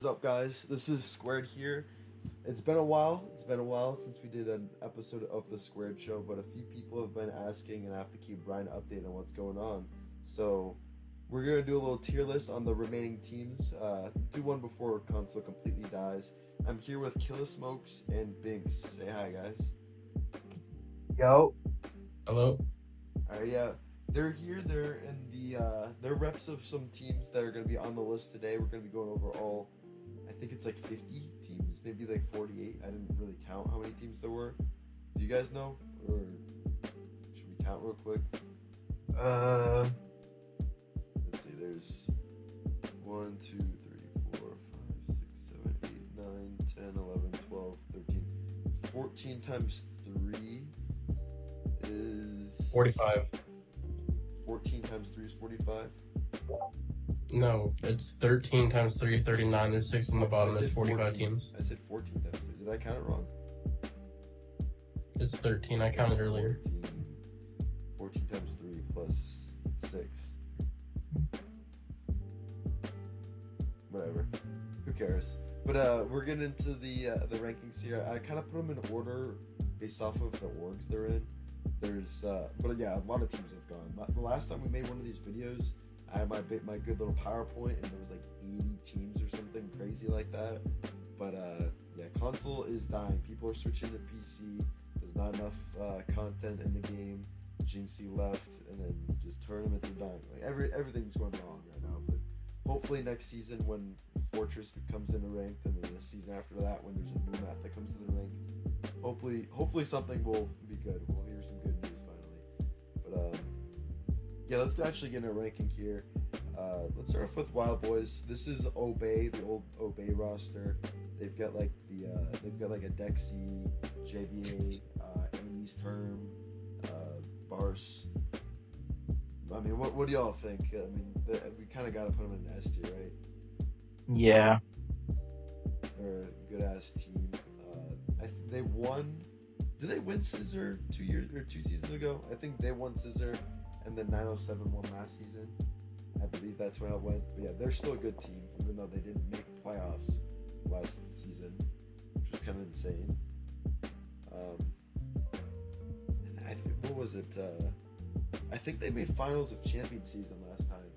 What's up, guys? This is Squared here. It's been a while. It's been a while since we did an episode of the Squared Show, but a few people have been asking, and I have to keep Brian updated on what's going on. So we're gonna do a little tier list on the remaining teams. Do one before console completely dies. I'm here with Klixsmokes and Binx. Say hi, guys. Yo, Hello. All right, yeah, they're here. They're in they're reps of some teams that are gonna be on the list today. We're gonna be going over all. I think it's like 50 teams, maybe like 48. I didn't really count how many teams there were. Do you guys know? Or should we count real quick? Let's see, there's 1, 2, 3, 4, 5, 6, 7, 8, 9, 10, 11, 12, 13. 14 times 3 is 45. 14 times 3 is 45. No, it's 13 times 3, 39. There's 6 on the bottom. I There's said 45 14. teams. I said 14 times 3. Did I count it wrong? It's 13. I counted earlier. 14 times 3 plus 6. Whatever. Who cares? But we're getting into the rankings here. I kind of put them in order based off of the orgs they're in. But yeah, a lot of teams have gone. The last time we made one of these videos, I had my good little PowerPoint, and there was like 80 teams or something crazy like that. But yeah, console is dying. People are switching to PC. There's not enough content in the game. GNC left, and then just tournaments are dying. Like everything's going wrong right now. But hopefully next season, when Fortress comes into ranked, and then the season after that, when there's a new map that comes to the rank, hopefully something will be good. We'll hear some good news finally. But yeah, let's actually get in a ranking here. Let's start off with Wild Boys. This is Obey, the old Obey roster. They've got like a Dexy, JBA, Amy's Term, Bars. I mean, what do y'all think? I mean, we kind of got to put them in an S tier, right? yeah. They're a good ass team. They won. Did they win Scissor 2 seasons ago? I think they won Scissor, and then 907 won last season. I believe that's how it went. But yeah, they're still a good team, even though they didn't make playoffs last season, which was kind of insane. And what was it? I think they made finals of champion season last time.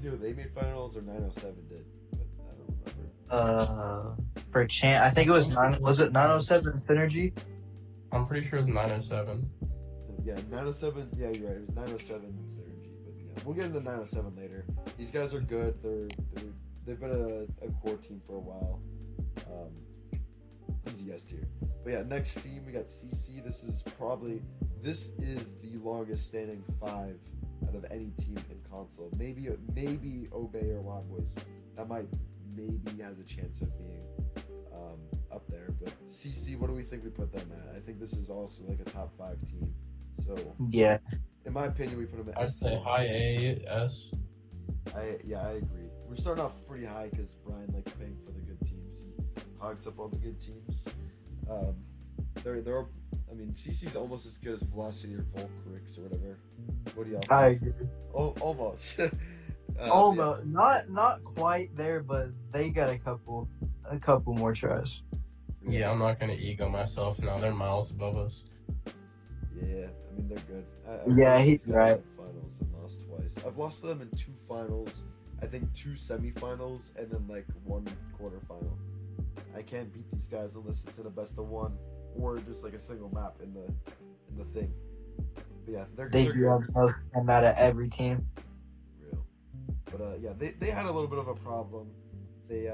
Either they made finals or 907 did, but I don't remember. I think it was Was it 907 Synergy? I'm pretty sure it's 907. Yeah, 907. Yeah, you're right. It was 907 Synergy, but yeah, we'll get into 907 later. These guys are good. They've been a core team for a while. Easy S tier. But yeah, next team we got CC. This is the longest standing 5 out of any team in console. Maybe Obey or Wild Boys. That maybe has a chance of being up there. But CC, what do we think we put them at? I think this is also like a top 5 team. So Yeah. in my opinion, we put them at I'd say high A, S. I agree. We're starting off pretty high because Brian likes paying for the good teams. He hogs up all the good teams. I mean, CC's almost as good as Velocity or Volcrix or whatever. What do y'all think? I agree. Oh, almost. Almost. Not quite there, but they got a couple more tries. Yeah, I'm not gonna ego myself now. They're miles above us. Yeah, I mean, they're good. Yeah, I've he's lost these guys right. in finals and lost twice. I've lost to them in 2 finals, I think 2 semifinals, and then like 1 quarterfinal. I can't beat these guys unless it's in a best of 1 or just like a single map in the thing. But yeah, They they're do good. have the most come out of every team. Real. But yeah, they had a little bit of a problem. They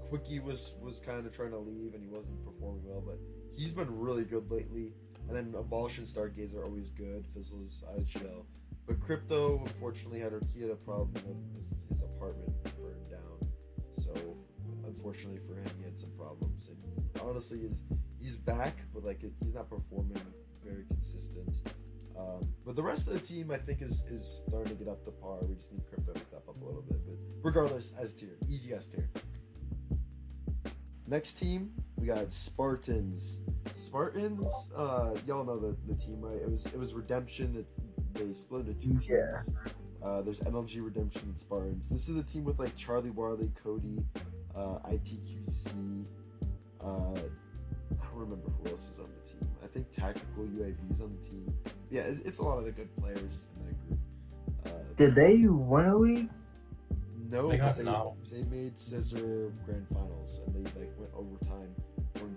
Quickie was kind of trying to leave and he wasn't performing well, but he's been really good lately. And then Abolish and Stargaze are always good. Fizzle's IGL. But Crypto, unfortunately, had a problem with his apartment burned down. So, unfortunately for him, he had some problems. And he, honestly, he's back, but like he's not performing very consistent. But the rest of the team, I think, is starting to get up to par. We just need Crypto to step up a little bit. But regardless, S tier, easy S tier. Next team, we got Spartans. Y'all know the team, right? It was Redemption. They split into 2 teams. Yeah. There's NLG Redemption and Spartans. This is a team with like Charlie Warley, Cody, ITQC. I don't remember who else is on the team. I think Tactical UAV's on the team. Yeah, it's a lot of the good players in that group. Did they win a league? No, They got but knocked. they made Scissor Grand Finals and they like went overtime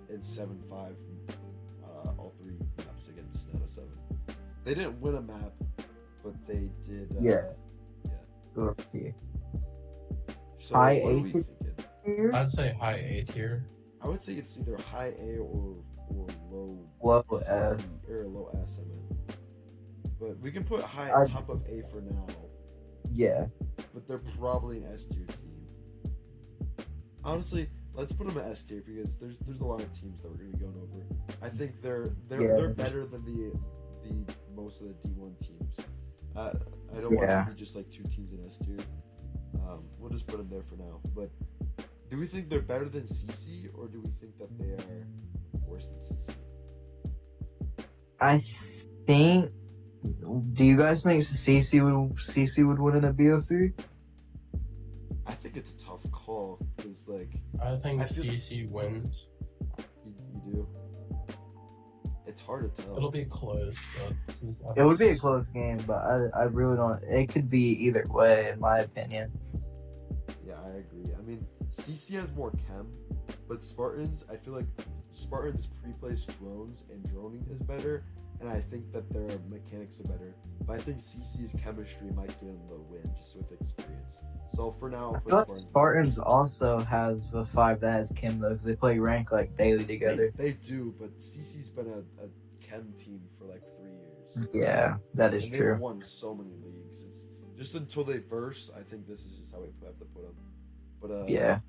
in 7-5. All 3 maps against 907. They didn't win a map, but they did. Yeah. Yeah. So High what are we A thinking? tier? I'd say high A tier. I would say it's either high A or low Low C, F. or low S. I mean, but we can put high I- top of A for now. Yeah. But they're probably an S tier team. Honestly, let's put them in S tier because there's a lot of teams that we're gonna be going over. I think they're better than the most of the D1 teams. I don't want it to be just like 2 teams in S tier. We'll just put them there for now. But do we think they're better than CC or do we think that they are worse than CC? I think. Do you guys think CC would win in a BO3? I think it's a tough call because like I think I feel- CC wins. you do. It's hard to tell. It'll be close. But It would be a close game, but I really don't. It could be either way, in my opinion. Yeah, I agree. I mean, CC has more chem, but Spartans, I feel like Spartans pre-placed drones and droning is better, and I think that their mechanics are better. But I think CC's chemistry might get them the win just with experience. So for now, I'll I put feel like Spartans. Spartans also has a 5 that has Kim though, because they play rank like daily together. They do, but CC's been a chem team for like 3 years. Yeah, that is And true. they've won so many leagues. It's just until they verse. I think this is just how we have to put them. But Yeah.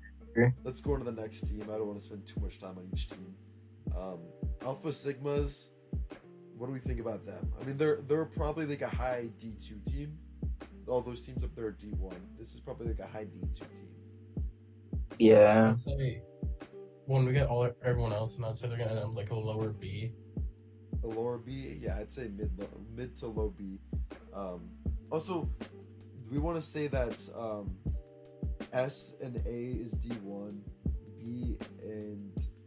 let's go on to the next team. I don't want to spend too much time on each team. Alpha Sigmas. What do we think about them? I mean, they're probably like a high D2 team. All those teams up there are D1. This is probably like a high D2 team. Yeah. I'd say when we get everyone else, and I'd say they're gonna end up like a lower B. A lower B, yeah, I'd say mid to low B. Also, do we want to say that S and A is D1, B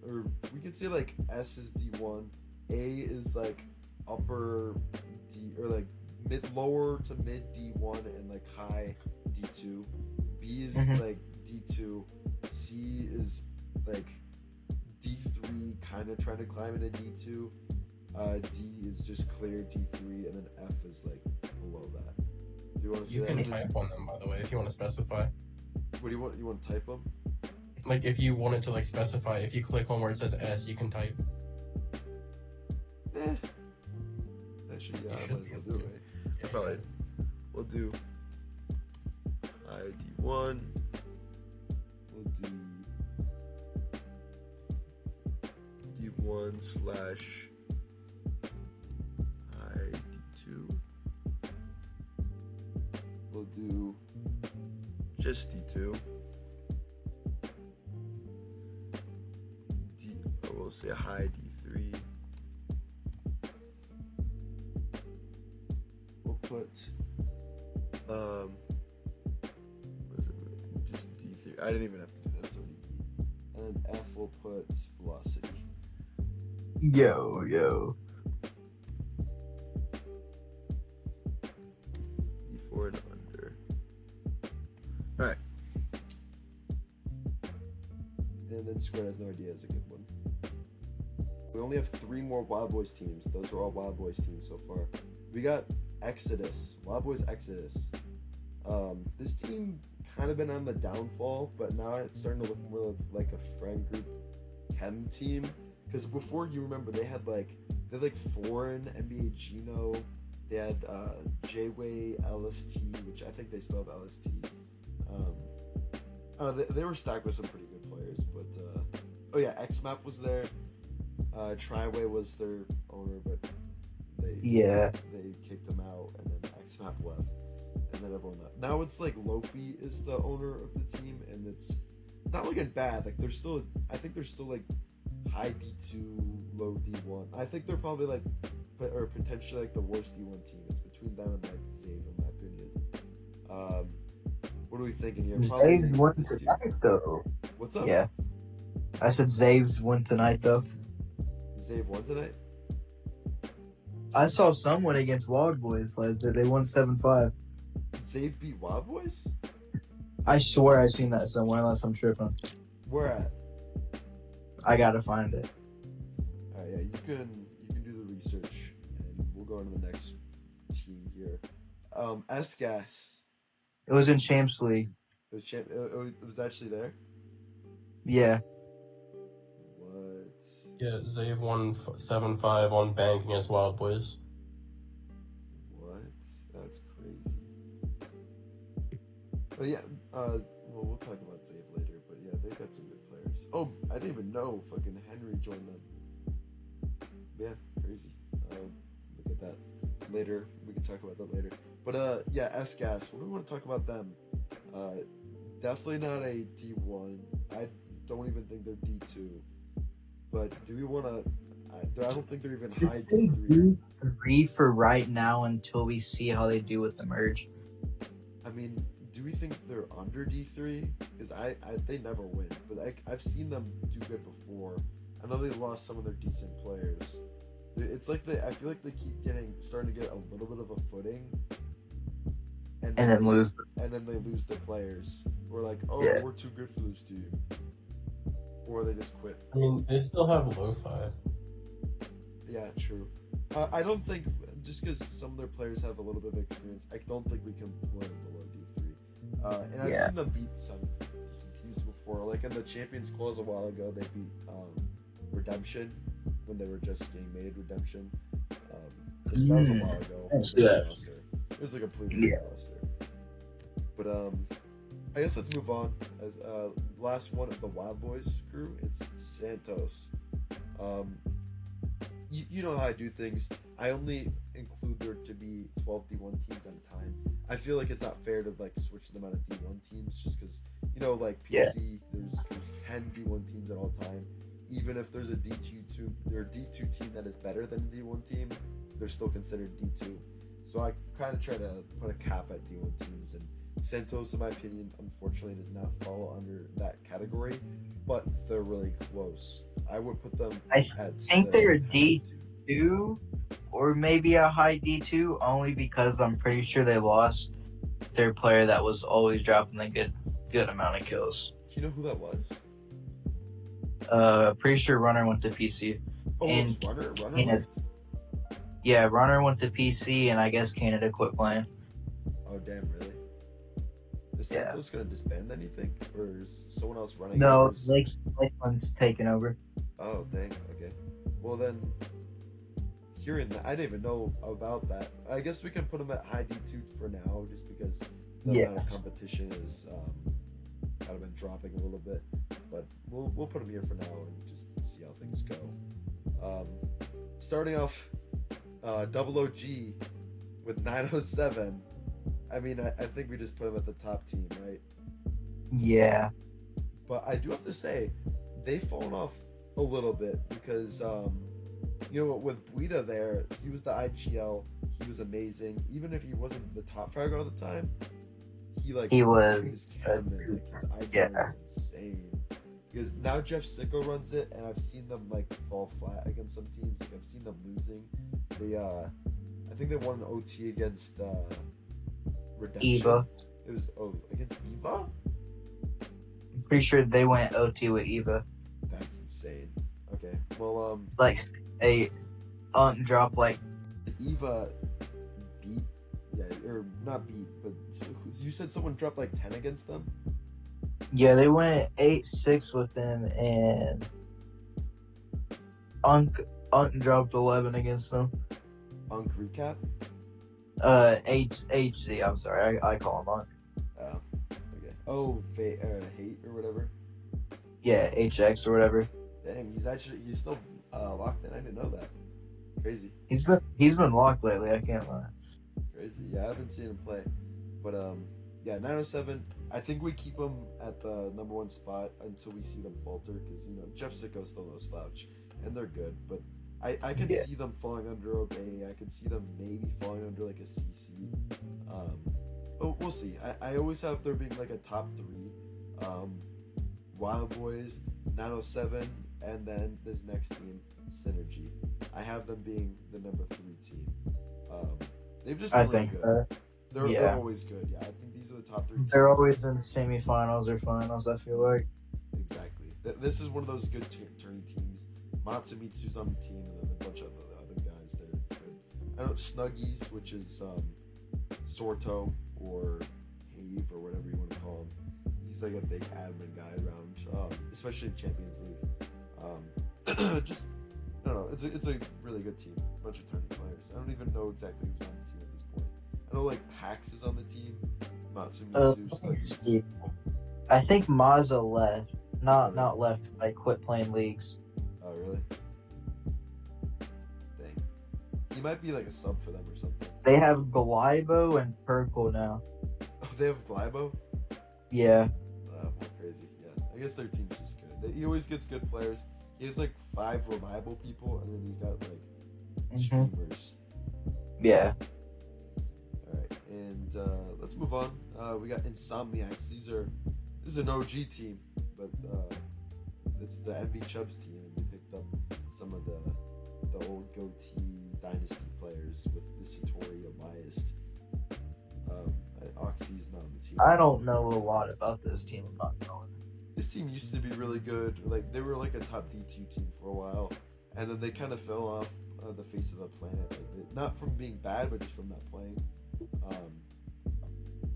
or we can say like S is D1, A is like upper D or like lower to mid D1 and like high D2. B is like D2. C is like D3, kind of trying to climb into D2. D is just clear D3, and then F is like below that. Do you want to say You that? can type on them, by the way, if you want to specify. What do you want? You want to type them? Like if you wanted to like specify, if you click on where it says S, you can type. Actually, yeah, You I might as should well be able do to. it. Probably. We'll do ID1. We'll do D1 slash ID2. We'll do just D2. We'll say a high D3. We'll put what is it? Just D3. I didn't even have to do that. It's already D. And then F will put velocity. Yo. D4 and under. Alright. And then Square has no idea is a good one. We only have 3 more Wild Boys teams. Those are all Wild Boys teams so far. We got Exodus. Wild Boys Exodus. This team kind of been on the downfall, but now it's starting to look more like a friend group chem team. Because before, you remember, they had Foreign, NBA Gino, they had J-Way, LST, which I think they still have LST. They were stacked with some pretty good players, but oh yeah, X-Map was there. Triway was their owner, but they kicked them out, and then X-Map left, and then everyone left. Now it's like Lofi is the owner of the team, and it's not looking bad. Like I think they're still like high D2, low D1. I think they're probably like, or potentially like the worst D1 team. It's between them and like Zave, in my opinion. What are we thinking here? Zaves won these two. tonight, though. What's up? Yeah. I said Zaves won tonight, though. Zave won tonight? I saw someone against Wild Boys. Like, they won 7-5. Zave beat Wild Boys? I swear I seen that somewhere, unless I'm tripping. Where at? I gotta find it. Alright, yeah, you can do the research, and we'll go on to the next team here. S-Gas. It was in Champs League. It was actually there? Yeah. What? Yeah, Zave won 7-5 on Bank against Wild Boys. What? That's crazy. But yeah, well, we'll talk about Zave later, but yeah, they've got some good players. Oh, I didn't even know fucking Henry joined them. Yeah, crazy. Look at that later. We can talk about that later. But yeah, S-Gas, what do we want to talk about them? Definitely not a D1. I don't even think they're D2. But do we want to? I don't think they're even high Just say D3. D3 for right now until we see how they do with the merge. I mean, do we think they're under D3? Because they never win. But I've seen them do good before. I know they lost some of their decent players. It's like I feel like they keep starting to get a little bit of a footing, and then lose. And then they lose their players. We're like, oh, Yeah. we're too good for this team, or they just quit. I mean, they still have Lo-Fi. Yeah, true. I don't think just because some of their players have a little bit of experience, I don't think we can put them below D3. And I've seen them beat some decent teams before. Like in the Champions Clause a while ago, they beat Redemption when they were just getting made. Redemption. That was a while ago. It was like a completely roster. But I guess let's move on. As last one of the Wild Boys crew, it's Santos. You know how I do things. I only include there to be 12 D1 teams at a time. I feel like it's not fair to like switch them out of D1 teams just because like PC, there's 10 D1 teams at all time. Even if there's a D2 team that is better than a D1 team, they're still considered D2. So I kind of try to put a cap at D1 teams, and Santos, in my opinion, unfortunately does not fall under that category, but they're really close. I would put them I at think they're a D2 or maybe a high D2, only because I'm pretty sure they lost their player that was always dropping a good amount of kills. You know who that was? Pretty sure Runner went to PC. Oh, it was Runner? Runner left? Yeah, Runner went to PC, and I guess Canada quit playing. Oh, damn, really? Is Santos going to disband anything? Or is someone else running? No, Lakeland's taking over. Oh, dang, okay. Well, then, hearing that, I didn't even know about that. I guess we can put them at high D2 for now, just because the amount of competition is kind of been dropping a little bit. But we'll put them here for now and just see how things go. Starting off, Double OG with 907. I mean, I think we just put them at the top team, right? Yeah. But I do have to say, they've fallen off a little bit because, with Buida there, he was the IGL. He was amazing. Even if he wasn't the top fragger all the time, he was his cannon. His IGL was insane. Because now Jeff Sicko runs it, and I've seen them fall flat against some teams. Like I've seen them losing. They, I think they won an OT against Redemption. Eva. It was against Eva. I'm pretty sure they went OT with Eva. That's insane. Okay, well, a drop Eva beat, or not beat, but you said someone dropped 10 against them. Yeah, they went 8-6 with them, and Unk dropped 11 against them. Unk recap. HZ. I'm sorry, I call him Unk. Oh, okay. Oh, hate or whatever. Yeah, HX or whatever. Dang, he's still locked in. I didn't know that. Crazy. He's been locked lately. I can't lie. Crazy. Yeah, I haven't seen him play, but 907. I think we keep him at the number 1 spot until we see them falter, because Jeff Sicko's still no slouch, and they're good, but I can see them falling under a. I can see them maybe falling under a CC. but we'll see. I always have there being like a top 3. Wild Boys, 907, and then this next team, Synergy. I have them being the number 3 team. They've just been really good. They're always good. Yeah, I think these are the top 3 teams. They're always in the semifinals or finals, I feel like. Exactly. This is one of those good turning teams. Matsumitsu's on the team, and then a bunch of the other guys that are good. I know Snuggies, which is Sorto or Have or whatever you want to call him. He's like a big admin guy around, especially in Champions League. Just, I don't know. It's a really good team. A bunch of turning players. I don't even know exactly who's on the team at this point. I know like Pax is on the team. Matsumitsu. I think Mazza left. Not left. Like quit playing leagues. Oh really? Dang. He might be like a sub for them or something. They have Glybo and Purple now. Oh, they have Glybo? Yeah. More crazy. Yeah. I guess their team's just good. He always gets good players. He has like 5 reliable people, and then he's got like streamers. Yeah. Alright, and let's move on. We got Insomniacs. This is an OG team, but it's the MV Chubbs team, and they picked up some of the old goatee dynasty players with the Satori biased. Oxy's not on the team. I don't know a lot about this team. I'm not knowing. This team used to be really good. Like they were like a top D2 team for a while, and then they kind of fell off the face of the planet. Like, not from being bad, but just from not playing.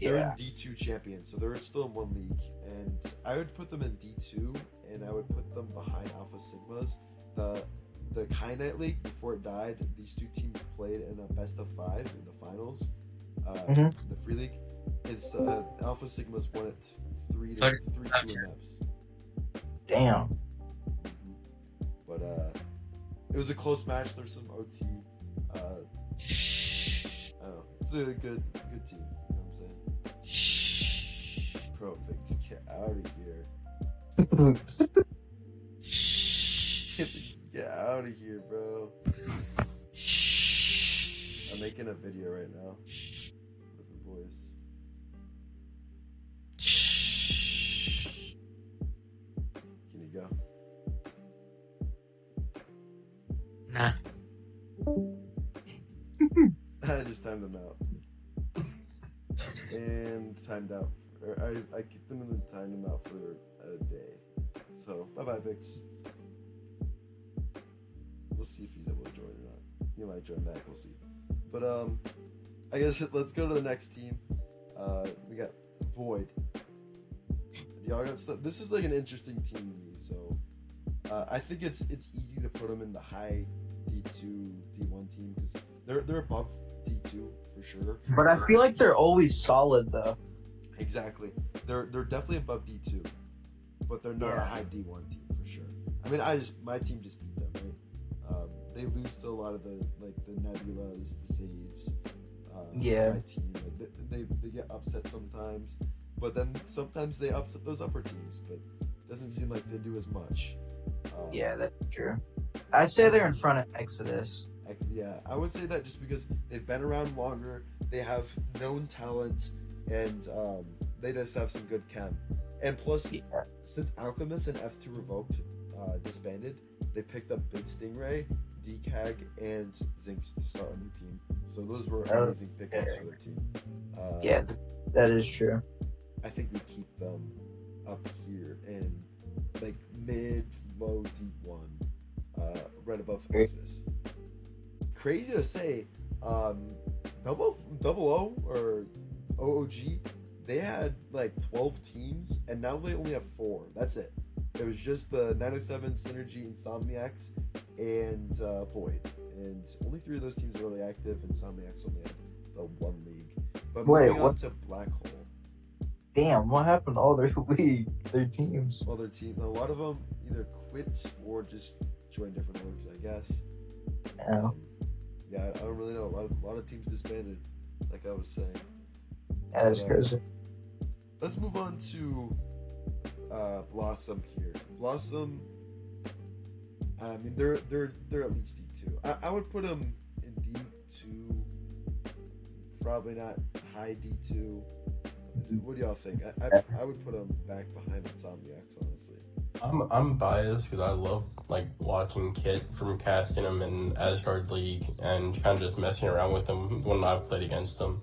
They're in D2 champions, so they're still in one league, and I would put them in D2, and I would put them behind Alpha Sigmas. The Kynite League, before it died, these 2 teams played in a best of 5 in the finals. The Free League. It's Alpha Sigma's won it 3-2 in maps. Damn. But it was a close match. There's some OT. I don't know. It's a good team. You know what I'm saying? Pro Binx, get out of here. Get out of here, bro. I'm making a video right now with the voice. Can you go? Nah. I just timed them out. And timed out. I kicked them in and timed them out for a day. So, bye-bye, Binx. We'll see if he's able to join or not. He might join back, we'll see. But, I guess let's go to the next team. We got Void. Y'all got stuff. This is like an interesting team to me, so I think it's easy to put them in the high D2, D1 team because they're above D2 for sure. But I feel like they're always solid though. Exactly. They're definitely above D2, but they're not a high D1 team for sure. I mean, my team just beat them, right? They lose to a lot of the Nebulas, the saves. My team, like, they get upset sometimes, but then sometimes they upset those upper teams, but it doesn't seem like they do as much. Yeah, that's true. I'd say they're in front of Exodus. I would say that just because they've been around longer, they have known talent, and they just have some good chem. And plus, since Alchemist and F2 Revoked disbanded, they picked up Big Stingray, DCAG, and Zinx to start on their team. So those were amazing pickups for their team. That is true. I think we keep them up here in like mid, low, D1, right above Exodus. Crazy to say, Double O or OOG, they had like 12 teams, and now they only have 4. That's it. It was just the 907, Synergy, Insomniacs, and Void. And only 3 of those teams are really active. Insomniacs only had the 1 league. But moving on to Black Hole. Damn, what happened to all their league, their teams? Well, their team, a lot of them either quit or just joined different orgs, I guess. Yeah. I don't really know. A lot of teams disbanded, like I was saying. That is crazy. Let's move on to Blossom here. Blossom, I mean, they're at least D2. I would put them in D2, probably not high D2. What do y'all think? I would put them back behind Insomniacs, honestly. I'm biased because I love like watching Kit from casting him in Asgard League and kind of just messing around with him when I've played against him.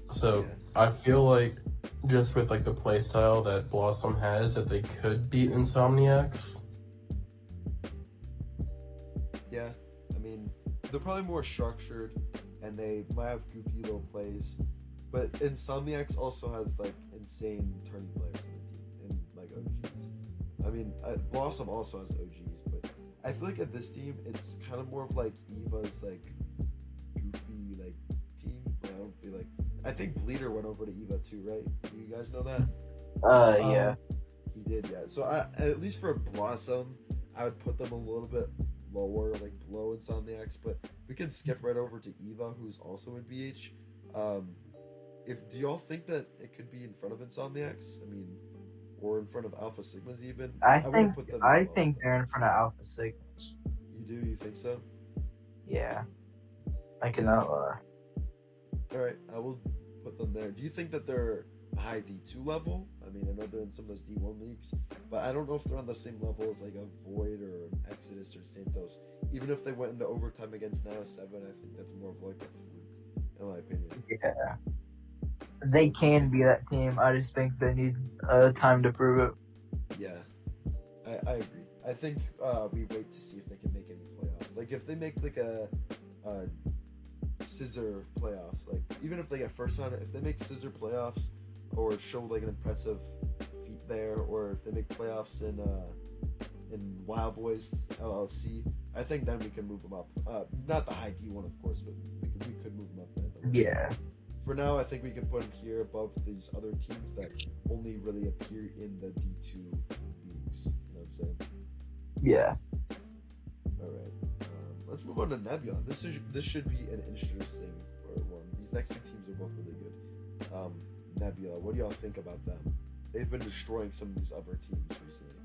So Yeah. I feel like just with like the playstyle that Blossom has, that they could beat Insomniacs. Yeah, I mean, they're probably more structured, and they might have goofy little plays. But Insomniacs also has like insane turning players in the team, and like OGs. I mean, Blossom also has OGs, but I feel like at this team, it's kind of more of like Eva's like goofy like team. I don't feel like. I think Bleeder went over to Eva too, right? Do you guys know that? Yeah. He did, yeah. So at least for Blossom, I would put them a little bit lower, like below Insomniacs, but we can skip right over to Eva, who's also in BH. Do y'all think that it could be in front of Insomniacs? I mean, or in front of Alpha Sigmas even? wouldn't put them I above think them. they're in front of Alpha Sigmas. You do? You think so? Yeah. I cannot lie. All right, I will put them there. Do you think that they're high D2 level? I mean, I know they're in some of those D1 leagues, but I don't know if they're on the same level as like a Void or an Exodus or Santos. Even if they went into overtime against Nano 7, I think that's more of like a fluke, in my opinion. Yeah. They can be that team. I just think they need time to prove it. Yeah, I agree. I think we wait to see if they can make any playoffs. Like if they make like a scissor playoffs, like even if they get first round, if they make scissor playoffs or show like an impressive feat there, or if they make playoffs in Wild Boys LLC, I think then we can move them up. Not the high D1, of course, but we could move them up then. Yeah. For now, I think we can put them here above these other teams that only really appear in the D2 leagues. You know what I'm saying? Yeah. All right. Let's move on to Nebula. This should be an interesting one. These next two teams are both really good. Nebula, what do y'all think about them? They've been destroying some of these other teams recently.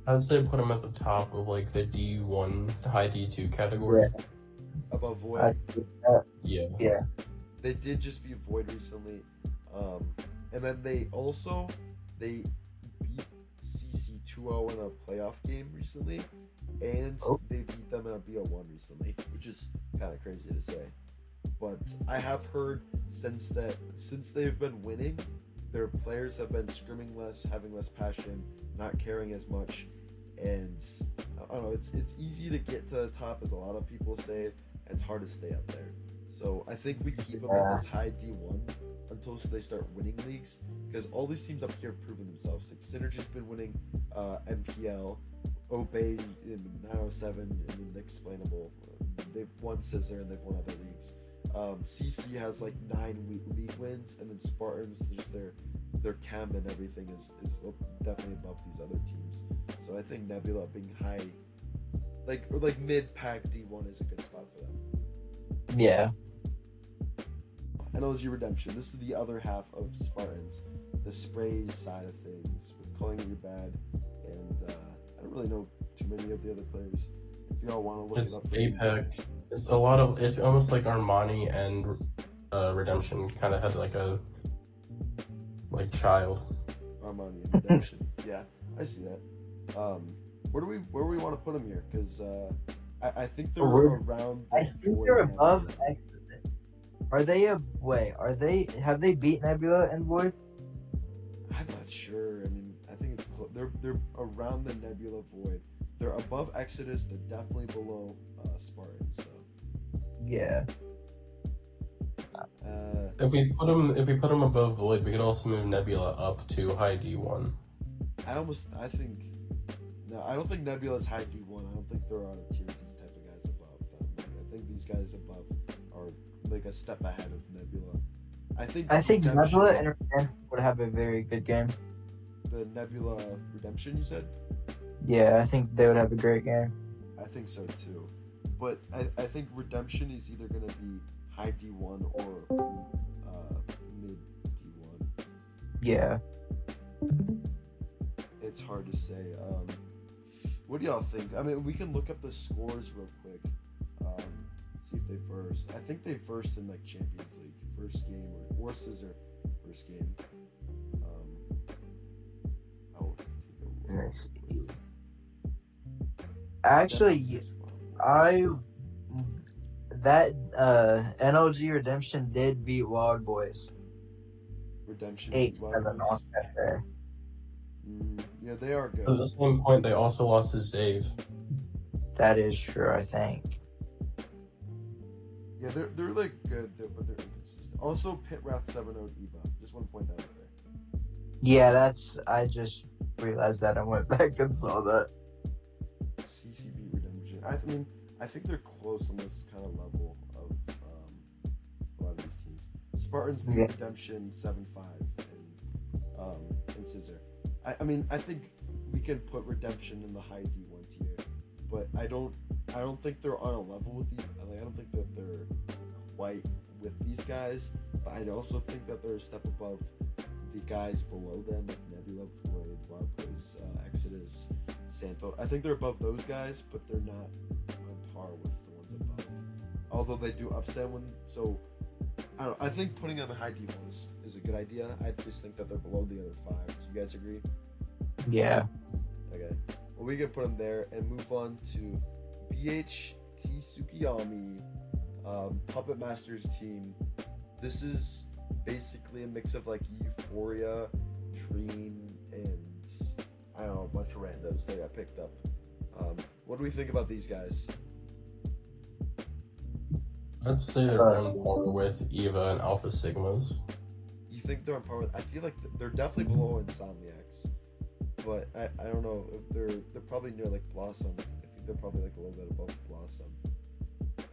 I'd say put them at the top of like the D1 high D2 category. Yeah. Above Void. Yeah. Yeah. They did just beat Void recently. And then they beat CC 2-0 in a playoff game recently. And they beat them in a BO1 recently, which is kind of crazy to say. But I have heard since they've been winning, their players have been scrimming less, having less passion, not caring as much, and I don't know. It's easy to get to the top, as a lot of people say. It's hard to stay up there. So I think we keep them in this high D1 until they start winning leagues, because all these teams up here have proven themselves. Like Synergy's been winning MPL, Obey in 907 in Inexplainable. They've won Scissor and they've won other leagues. CC has like 9 league wins, and then Spartans, just their chem and everything is definitely above these other teams. So I think Nebula being high, like mid pack D1 is a good spot for them. Yeah. And LG Redemption. This is the other half of Spartans, the sprays side of things, with calling you bad, and I don't really know too many of the other players. If y'all want to look It's it up for Apex. It's almost like Armani and Redemption kind of had like a child. Armani and Redemption. Yeah, I see that. Where do we want to put them here? Because I think they're around. I think they're above Exodus. Are they have they beat Nebula and Void? I'm not sure. I mean, I think it's close. They're around the Nebula Void. They're above Exodus. They're definitely below Spartans, though. Yeah. If we put them above Void, we could also move Nebula up to high D1. I don't think Nebula's high D1. I don't think they're on a tier with these type of guys above them. I think these guys above are like a step ahead of Nebula. I think Nebula and Redemption would have a very good game. The Nebula Redemption, you said? Yeah, I think they would have a great game. I think so too. But I think Redemption is either going to be high D1 or mid D1. Yeah. It's hard to say. What do y'all think? I mean, we can look up the scores real quick. Let's see if they first. I think they first in like Champions League first game or Scissor first game. I'll take a look. Let's see. Actually, that NLG Redemption did beat Wild Boys Redemption 8-7 on Cafe. Yeah, they are good. At the same point, they also lost to Save. That is true, I think. Yeah, they're like good, but they're inconsistent. Also, Pit Wrath 7-0'd Eva. Just want to point that out there. Yeah, I just realized that and went back and saw that. CCB Redemption. I mean, I think they're close on this kind of level of a lot of these teams. Spartans beat Redemption 7-5 in Scissor. I mean, I think we can put Redemption in the high D1 tier, but I don't think they're on a level with these. Like, I don't think that they're quite with these guys, but I also think that they're a step above the guys below them, like Nebula, Void, Wild Boys, Exodus, Santo. I think they're above those guys, but they're not on par with the ones above. Although they do upset when, so I don't know. I think putting them in high D1 is a good idea. I just think that they're below the other five. Do you guys agree? Yeah. Okay. Well, we can put them there and move on to BHT Tsukiyami, Puppet Masters team. This is basically a mix of like Euphoria, Dream, and I don't know, a bunch of randos that got picked up. What do we think about these guys? I'd say they're on par with Eva and Alpha Sigmas. You think they're on par with? I feel like they're definitely below Insomniacs, but I don't know if they're probably near like Blossom. I think they're probably like a little bit above Blossom.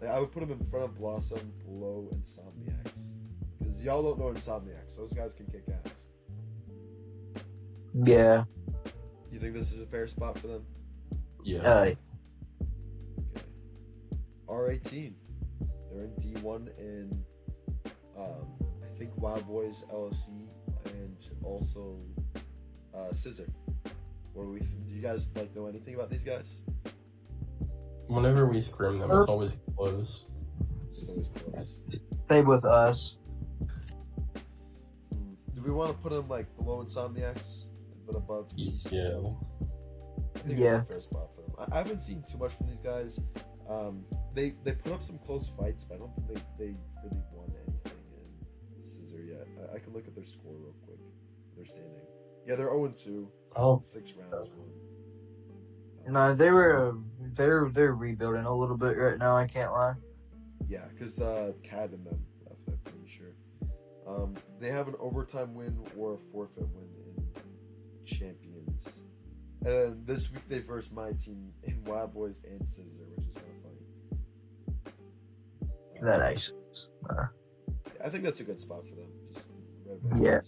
Like, I would put them in front of Blossom, below Insomniacs, because y'all don't know Insomniacs. Those guys can kick ass. Yeah. You think this is a fair spot for them? Yeah. Okay. R18. They're in D1 in I think Wild Boys LLC and also Scissor. What do we? Do you guys like know anything about these guys? Whenever we scrim them, it's always close. It's always close. Same with us. Do we want to put them like below Insomniacs but above TC? Yeah. I think Yeah. that's a fair spot for them. I haven't seen too much from these guys. They put up some close fights, but I don't think they really won anything in Scissor yet. I can look at their score real quick. They're standing. Yeah, they're 0-2. Oh, 6 rounds won. No, they're rebuilding a little bit right now. I can't lie. Yeah, because Cad and them left, I'm pretty sure. They have an overtime win or a forfeit win in Champions. And then this week they versed my team in Wild Boys and Scissor, which is kind of funny. That actually. I think that's a good spot for them. Just Yeah.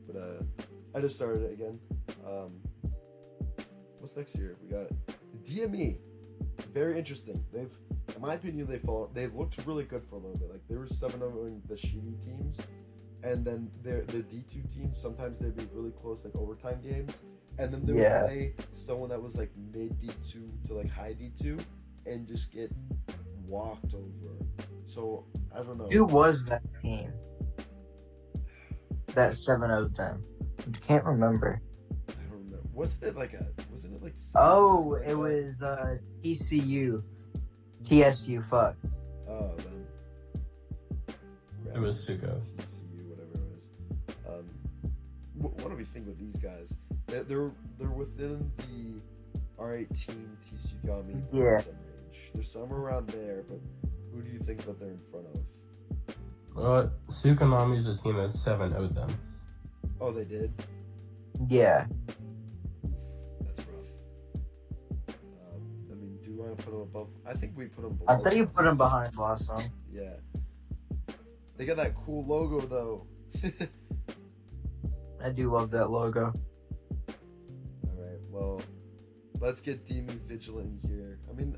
But I just started it again. What's next year? We got DME. Very interesting. They've, in my opinion, they've looked really good for a little bit. Like they were 7-0 the shitty teams, and then the D2 teams. Sometimes they'd be really close, like overtime games, and then they would play someone that was like mid D2 to like high D2, and just get walked over. So I don't know. Who was that team? That 7-0 them. Can't remember. I don't remember. Wasn't it like? Oh, it was TCU. TSU. Fuck. Oh, then. it was Suko. TCU, whatever it was. What do we think with these guys? They're within the R18 Tsukami range. They're somewhere around there, but who do you think that they're in front of? Tsukanami's a team that's 7-0 them. Oh, they did? Yeah. Oof, that's rough. I mean, do you want to put them above? I think we put them below. I say you put them behind Blossom. Yeah. They got that cool logo, though. I do love that logo. Alright, well, let's get DME Vigilant in here. I mean,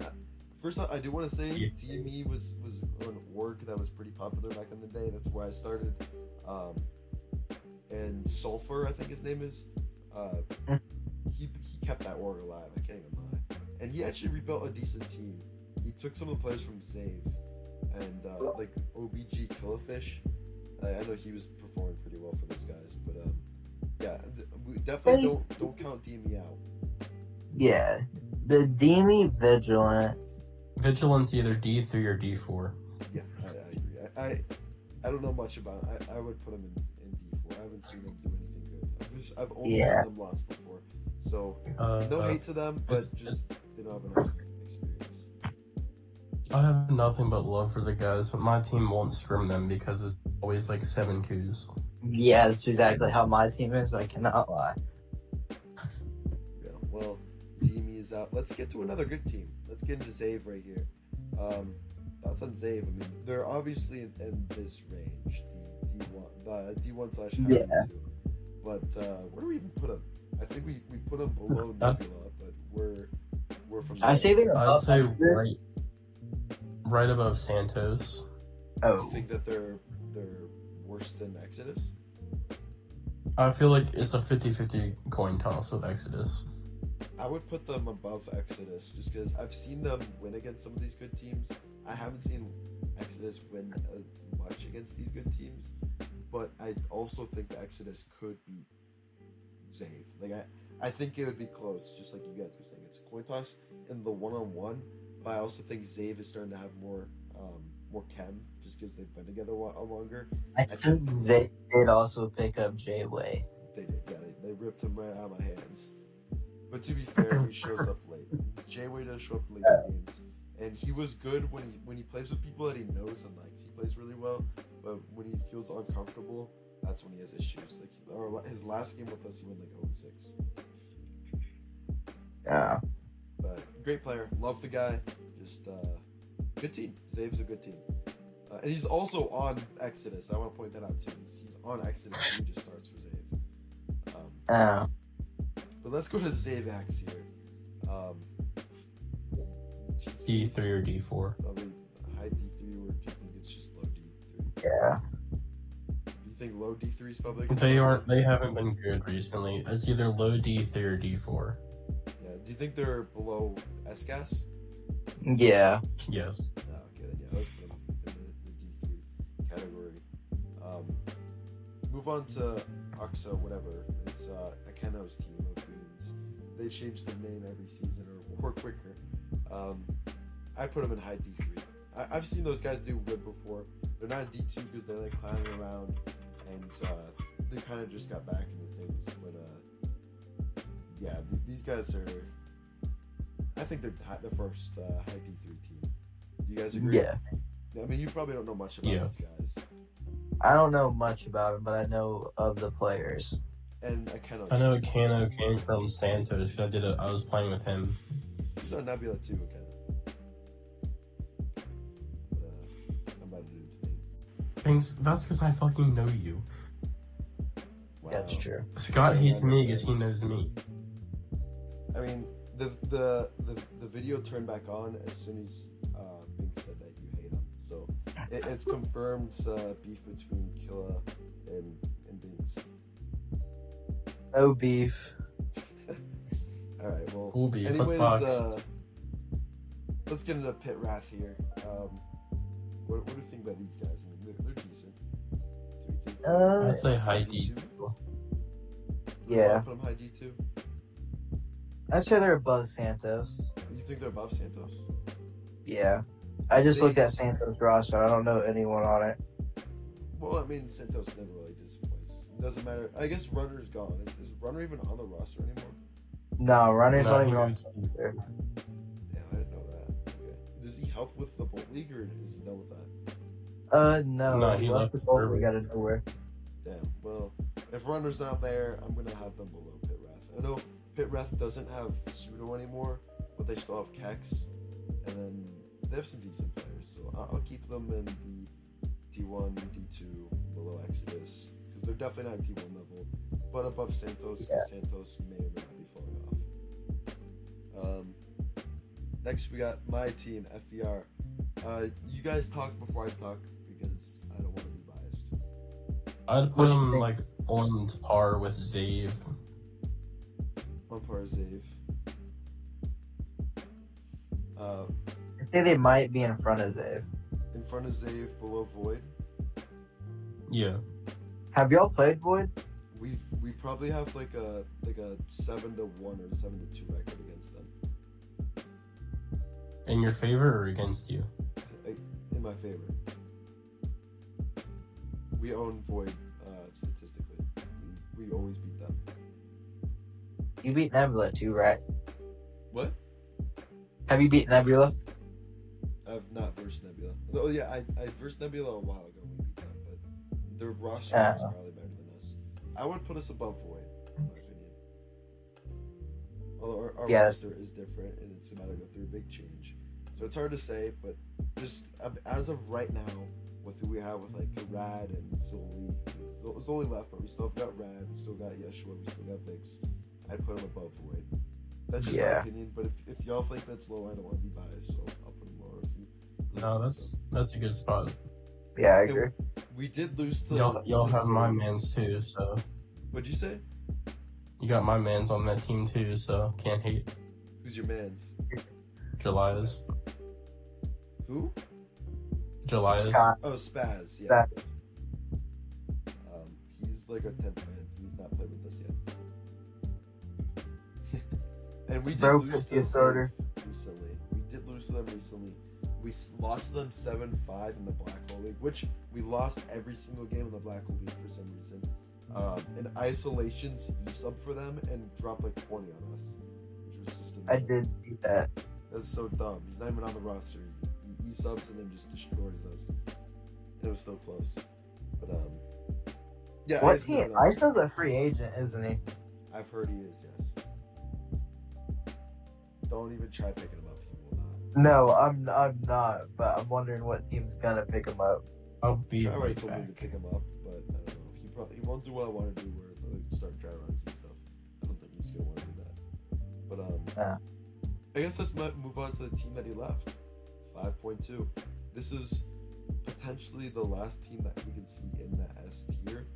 first off, I do want to say DME was an org that was pretty popular back in the day. That's where I started. And Sulfur, I think his name is. He kept that org alive. I can't even lie. and he actually rebuilt a decent team. He took some of the players from Zave and like OBG Killifish. I know he was performing pretty well for those guys, but yeah, we definitely don't count DME out. Yeah, the Demi Vigilant. Vigilance either D3 or D4. Yeah, I agree. I don't know much about it. I would put him in D4. I haven't seen him do anything good. I've only seen them lost before, so no hate to them, but just they don't have enough experience. I have nothing but love for the guys, but my team won't scrim them because it's always like 7-2s. Yeah, that's exactly how my team is. I cannot lie. Yeah, well, Demi is out. Let's get to another good team. Let's get into Zave right here. Thoughts on Zave? I mean, they're obviously in this range, the D1 / Yeah. D2. But where do we even put them? I think we put them below Nebula, but we're from. I say they're I'd above say this. right above Santos. You think that they're worse than Exodus? I feel like it's a 50-50 coin toss with Exodus. I would put them above Exodus just because I've seen them win against some of these good teams. I haven't seen Exodus win as much against these good teams, but I also think the Exodus could beat Zave. Like I think it would be close, just like you guys were saying. It's a coin toss in the one-on-one, but I also think Zave is starting to have more chem just because they've been together longer. I think they did also pick up J-Way. They did, yeah. They ripped him right out of my hands. But to be fair, he shows up late. J-Way does show up late in games, and he was good when he plays with people that he knows and likes. He plays really well, but when he feels uncomfortable, that's when he has issues. Like his last game with us, he went like 0-6. Yeah. But great player, love the guy. Just good team. Zave's a good team, and he's also on Exodus. I want to point that out too. He's on Exodus. And he just starts for Zave. But let's go to Zavax here. D3 or D4. Probably high D3, or do you think it's just low D3? Yeah. Do you think low D3 is probably? They haven't been good recently. It's either low D3 or D4. Yeah. Do you think they're below SGAS? Yeah. Yes. No. Okay. Then yeah, let's put them in the D3 category. Move on to Oxo. Whatever. It's Akeno's team of Greens. They change their name every season or quicker. I put them in high D3. I've seen those guys do good before. They're not in D2 because they're like climbing around, and they kind of just got back into things. But yeah, these guys are. I think they're the first high D3 team. Do you guys agree? Yeah. I mean, you probably don't know much about these guys. I don't know much about them, but I know of the players. And I know Kano came from Santos. I was playing with him. He's on Nebula too, okay. I'm about to do the thing. Thanks. That's because I fucking know you. Wow. That's true. Scott hates me because he knows me. I mean, the video turned back on as soon as Binx said that you hate him. So it's confirmed beef between Killa and Binx. No beef. All right, well. Cool beef. Anyways, Let's box. Let's get into Pit Wrath here. What do you think about these guys? I mean, they're decent. Do we think? I'd say high D2? D2. Yeah. Put them high D2. I'd say they're above Santos. You think they're above Santos? Yeah. I just looked at Santos' roster. I don't know anyone on it. Well, I mean, Santos never really disappoints. It doesn't matter. I guess Runner's gone. Is Runner even on the roster anymore? No, Runner's not even he on was- there. Damn, I didn't know that. Okay. Does he help with the Bolt League, or is he done with that? No. No, he left the for goal. Kirby. We got it nowhere. Damn. Well, if Runner's not there, I'm gonna have them below Pit Wrath. I know Pit Wrath doesn't have Pseudo anymore, but they still have Kex, and then they have some decent players. So I'll keep them in the D1, D2, below Exodus, because they're definitely not D1 level, but above Santos, because Santos may or may not be falling off. Next, we got my team, FVR. You guys talk before I talk, because I don't want to be biased. I'd put What you him think? like on par with Zave. On par Zave. I think they might be in front of Zave. In front of Zave, below Void. Yeah. Have y'all played Void? We probably have like a 7-1 or 7-2 record against them. In your favor or against you? In my favor. We own Void statistically. We always beat them. You beat Nebula too, right? What? Have you beat Nebula? I've not versed Nebula. Oh yeah, I versed Nebula a while ago. We beat them, but their roster is probably better than us. I would put us above Void, in my opinion. Although our roster is different, and it's about to go through a big change, so it's hard to say. But just as of right now, with who we have with like Rad and Zoli, Zoli left, but we still have got Rad, we still got Yeshua, we still got Binx. I'd put him above Void. That's just my opinion. But if y'all think that's low, I don't want to be biased, so I'll put him lower. No, that's a good spot. Yeah, I agree. We did lose to Y'all have my mans too, so. What'd you say? You got my mans on that team too, so can't hate. Who's your mans? Jelias. Who? Jelias. Oh, Spaz. Yeah. He's like our 10th man. He's not played with us yet. And we did lose to them recently. We did lose to them recently. We lost to them 7-5 in the Black Hole League, which we lost every single game in the Black Hole League for some reason. In isolations, he subbed for them and dropped like 20 on us, which was just I did see that. That's so dumb. He's not even on the roster. He subs and then just destroys us. It was still close. But yeah. What team? ISO's a free agent, isn't he? I've heard he is. Yes. Don't even try picking him up. He will not. No, I'm not. But I'm wondering what team's gonna pick him up. I'll be I right told me to back. pick him up, but I don't know. He won't do what I want to do, where like, start dry runs and stuff. I don't think he's gonna want to do that. But I guess let's move on to the team that he left. 5.2. This is potentially the last team that we can see in the S tier.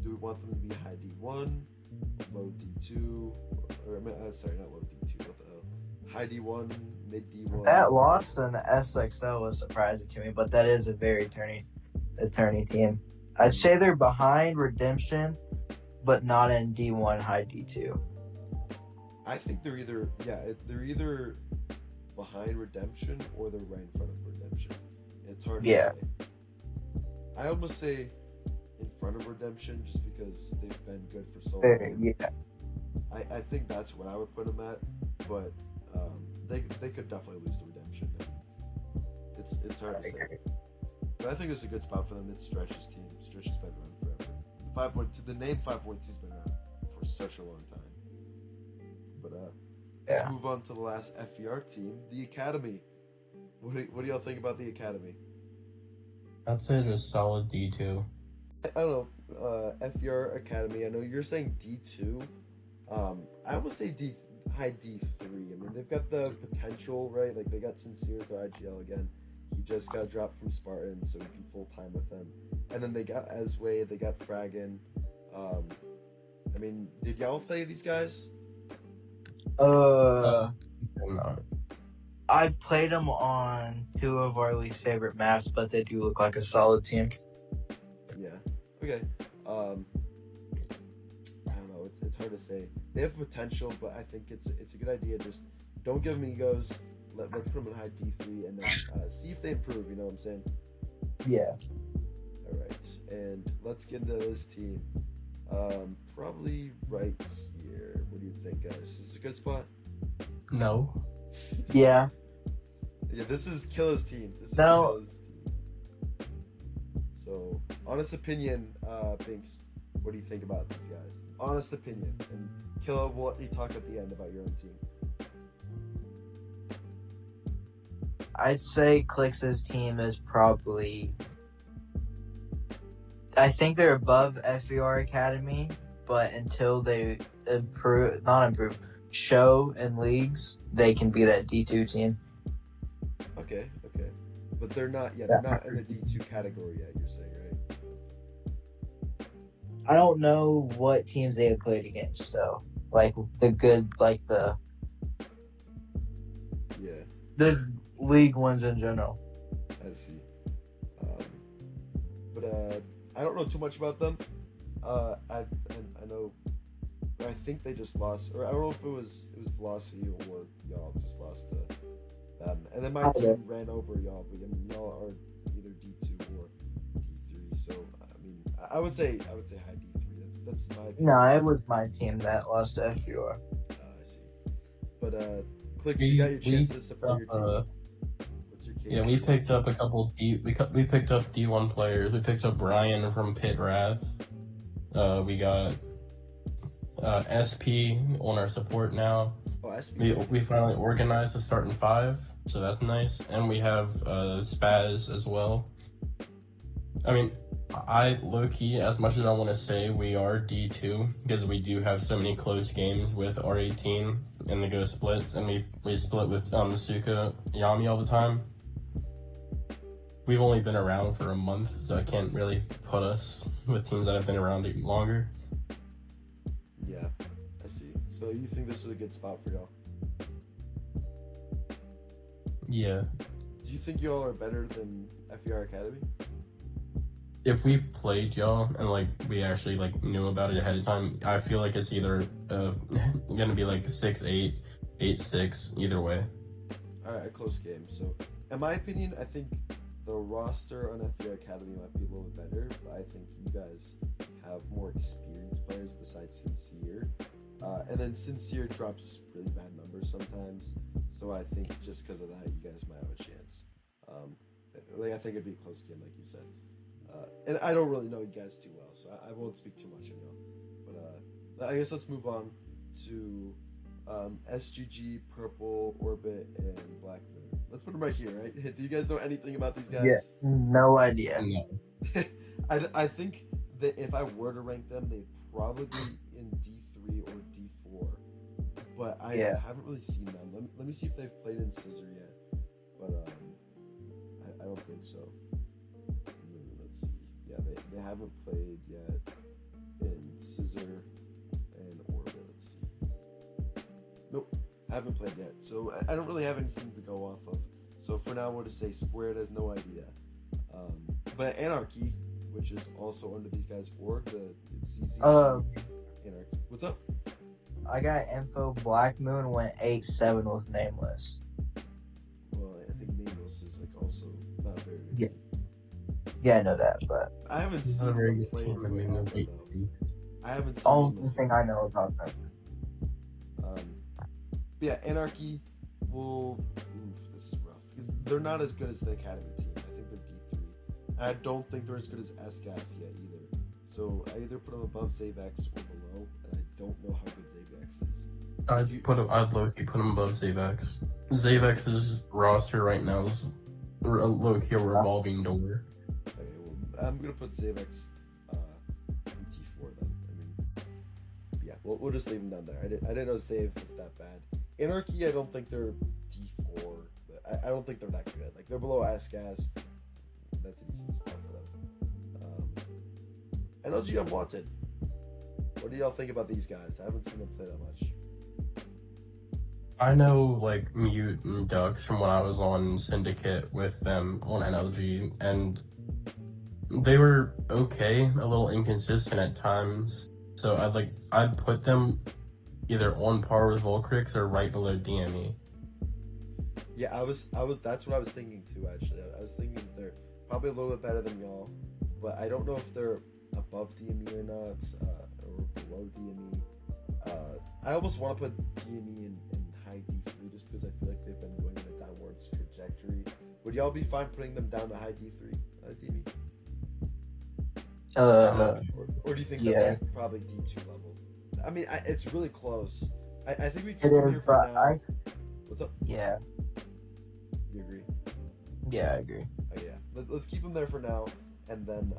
Do we want them to be high D1, low D2, or sorry, not low D2, what the hell? High D1, mid D1. That loss in SXL was surprising to me, but that is a very attorney team. I'd say they're behind Redemption, but not in D1 high D2. I think they're either behind Redemption or they're right in front of Redemption. It's hard to say. I almost say in front of Redemption just because they've been good for so long. Yeah. I think that's where I would put them at, but they could definitely lose to Redemption. It's hard to say. But I think it's a good spot for them. It's Stretch's team. Stretch has been around forever. The name 5.2's been around for such a long time. But let's move on to the last FER team, the Academy. What do y'all think about the Academy? I'd say they're solid D2. I don't know. FER Academy. I know you're saying D2. I would say high D3. I mean, they've got the potential, right? Like they got Sincere as their IGL again. He just got dropped from Spartan, so he can full time with them. And then they got Esway, they got Fragan. I mean, did y'all play these guys? No. I've played them on 2 of our least favorite maps, but they do look like a solid team. Yeah. Okay. I don't know. It's hard to say. They have potential, but I think it's a good idea. Just don't give them egos. Let's put them in high D3 and then see if they improve. You know what I'm saying? Yeah. All right. And let's get into this team. Probably right here. What do you think, guys? Is this a good spot? No. Yeah. Yeah, this is Killa's team. Killa's team. So, honest opinion, Binx, what do you think about these guys? Honest opinion. And Killa, we'll let you talk at the end about your own team. I'd say Klix's team is probably... I think they're above FER Academy, but until they show in leagues, they can be that D2 team. Okay. But they're not in the D2 category yet, you're saying, right? I don't know what teams they have played against, though. Like, the good, like the... The league ones in general. I see. But I don't know too much about them. I know. I think they just lost, or I don't know if it was Velocity or y'all just lost to them. And then my team ran over y'all, but I mean y'all are either D2 or D3. So I mean, I would say high D3. That's my opinion. No, it was my team that lost to FUR. I see. But Klix, you got your chance to support your team. What's your case? Yeah, we picked up a couple. We picked up D1 players. We picked up Brian from Pit Wrath. We got SP on our support now. Oh, SP. We finally organized a starting 5, so that's nice. And we have Spaz as well. I mean, I low-key, as much as I want to say we are D2, because we do have so many close games with R18 in the Go splits, and we split with Suka Yami all the time. We've only been around for a month, so I can't really put us with teams that have been around even longer. Yeah, I see. So you think this is a good spot for y'all? Yeah. Do you think y'all are better than FER Academy? If we played y'all and like we actually like knew about it ahead of time, I feel like it's either gonna be like 6-8, 8-6, either way. Alright, a close game. So, in my opinion, I think the roster on FER Academy might be a little bit better, but I think you guys have more experienced players besides Sincere. And then Sincere drops really bad numbers sometimes, so I think just because of that, you guys might have a chance. I think it'd be a close game, like you said. And I don't really know you guys too well, so I won't speak too much on y'all. But I guess let's move on to SGG, Purple, Orbit, and Black Moon. Let's put them right here, right? Do you guys know anything about these guys? Yeah, no idea. I think that if I were to rank them, they'd probably be in D3 or D4. But I haven't really seen them. Let me see if they've played in Scissor yet. But I don't think so. Let's see. Yeah, they haven't played yet in Scissor and Orbit. Let's see. Nope, haven't played yet. So I don't really have anything to go off of. So for now, we'll just say Squared has no idea. But Anarchy, which is also under these guys' org, the CZ Anarchy. What's up? I got info. Black Moon went 8-7 with Nameless. Well, I think Nameless is like also not a very good team. Yeah, I know that, but I haven't seen them play in I haven't seen only thing I know about them. But yeah, Anarchy will. This is rough because they're not as good as the Academy team. I think they're D3. And I don't think they're as good as SGAS yet either. So I either put them above Zavex or below, and I don't know how good Zavex is. I'd low-key put him above Zavex. Zavex's roster right now is a low-key revolving door. Okay, well, I'm gonna put Zavex in T4 then. I mean, yeah, we'll just leave him down there. I didn't know Zave was that bad. Anarchy, I don't think they're D4, but I don't think they're that good. Like they're below ASCAS. That's a decent spot for them. NLG Unwanted. What do y'all think about these guys? I haven't seen them play that much. I know like Mute and Ducks from when I was on Syndicate with them on NLG, and they were okay, a little inconsistent at times. So I'd put them either on par with Volcrix or right below DME. Yeah, I was. That's what I was thinking too. Actually, I was thinking they're probably a little bit better than y'all, but I don't know if they're above DME or not, or below DME. I almost want to put DME in high D3 just because I feel like they've been going in a downwards trajectory. Would y'all be fine putting them down to high D3, DME? Or do you think that's probably D2 level? I mean, it's really close. I think we can. It is, but What's up? Yeah. You agree? Yeah, I agree. Oh, yeah. Let's keep them there for now, and then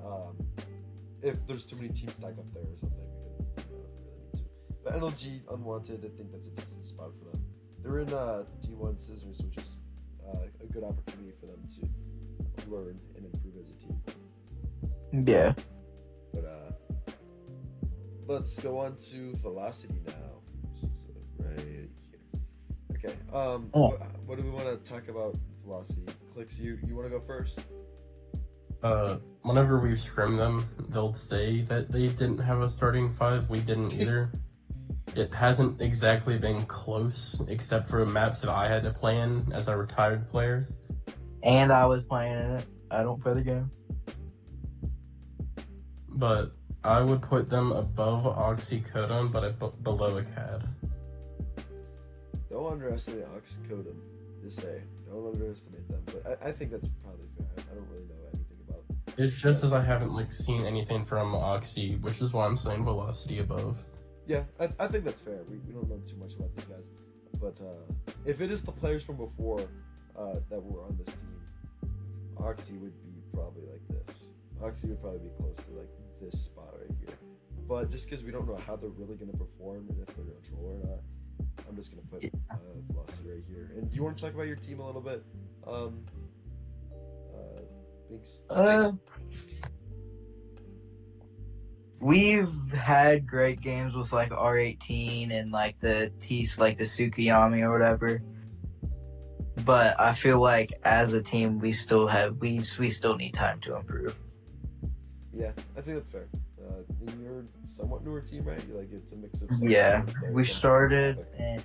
if there's too many teams stack up there or something, we can, if we really need to. But NLG Unwanted, I think that's a decent spot for them. They're in D1 Scissors, which is a good opportunity for them to learn and improve as a team. Yeah. But let's go on to Velocity now. This is right here. Okay. Oh. What do we want to talk about velocity? Clicks, you want to go first? Whenever we've scrimmed them, they'll say that they didn't have a starting 5. We didn't either. It hasn't exactly been close, except for maps that I had to play in as a retired player. And I was playing in it. I don't play the game. But I would put them above Oxycodone, but below a CAD. Don't underestimate Oxycodone. Just say, don't underestimate them. But I think that's probably fair. I don't really know anything about. It's just as I haven't seen anything from Oxy, which is why I'm saying velocity above. Yeah, I think that's fair. We don't know too much about these guys, but if it is the players from before that were on this team, Oxy would be probably like this. Oxy would probably be close to like this spot right here. But just because we don't know how they're really going to perform and if they're going to troll or not, I'm just going to put velocity right here. And do you want to talk about your team a little bit, Binx? We've had great games with like R18 and like the Tsukiyami or whatever. But I feel like as a team we still need time to improve. Yeah, I think that's fair. And you're a somewhat newer team, right? Like it's a mix of Yeah, players we from started topic. and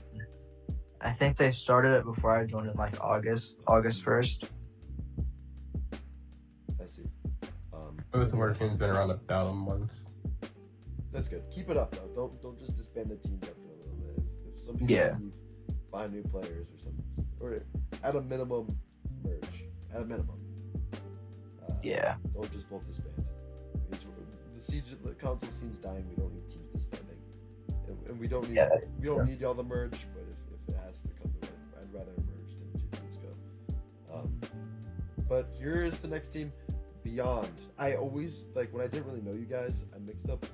I think they started it before I joined in like August 1st. I see. Both of our teams been around about a month. That's good. Keep it up though. Don't just disband the team after a little bit. If some people leave, find new players or at a minimum merge. At a minimum. Don't just both disband. Because the console scene's dying. We don't need teams disbanding, and we don't need y'all to merge. But if it has to come to it, I'd rather merge than two teams go. But here is the next team, Beyond. I always when I didn't really know you guys, I mixed up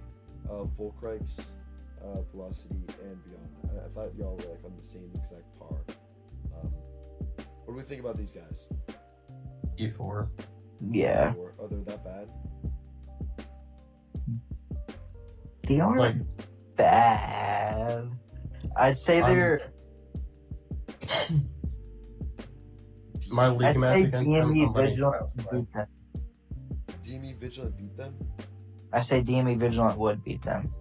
Volkrikes, Velocity, and Beyond. I thought y'all were on the same exact par. What do we think about these guys? E4. Yeah. Are they that bad? They aren't bad. I'd say they're. My league I'd match say against them. DME I'm letting Vigilant Strauss beat them. DME Vigilant beat them? I say DME Vigilant would beat them.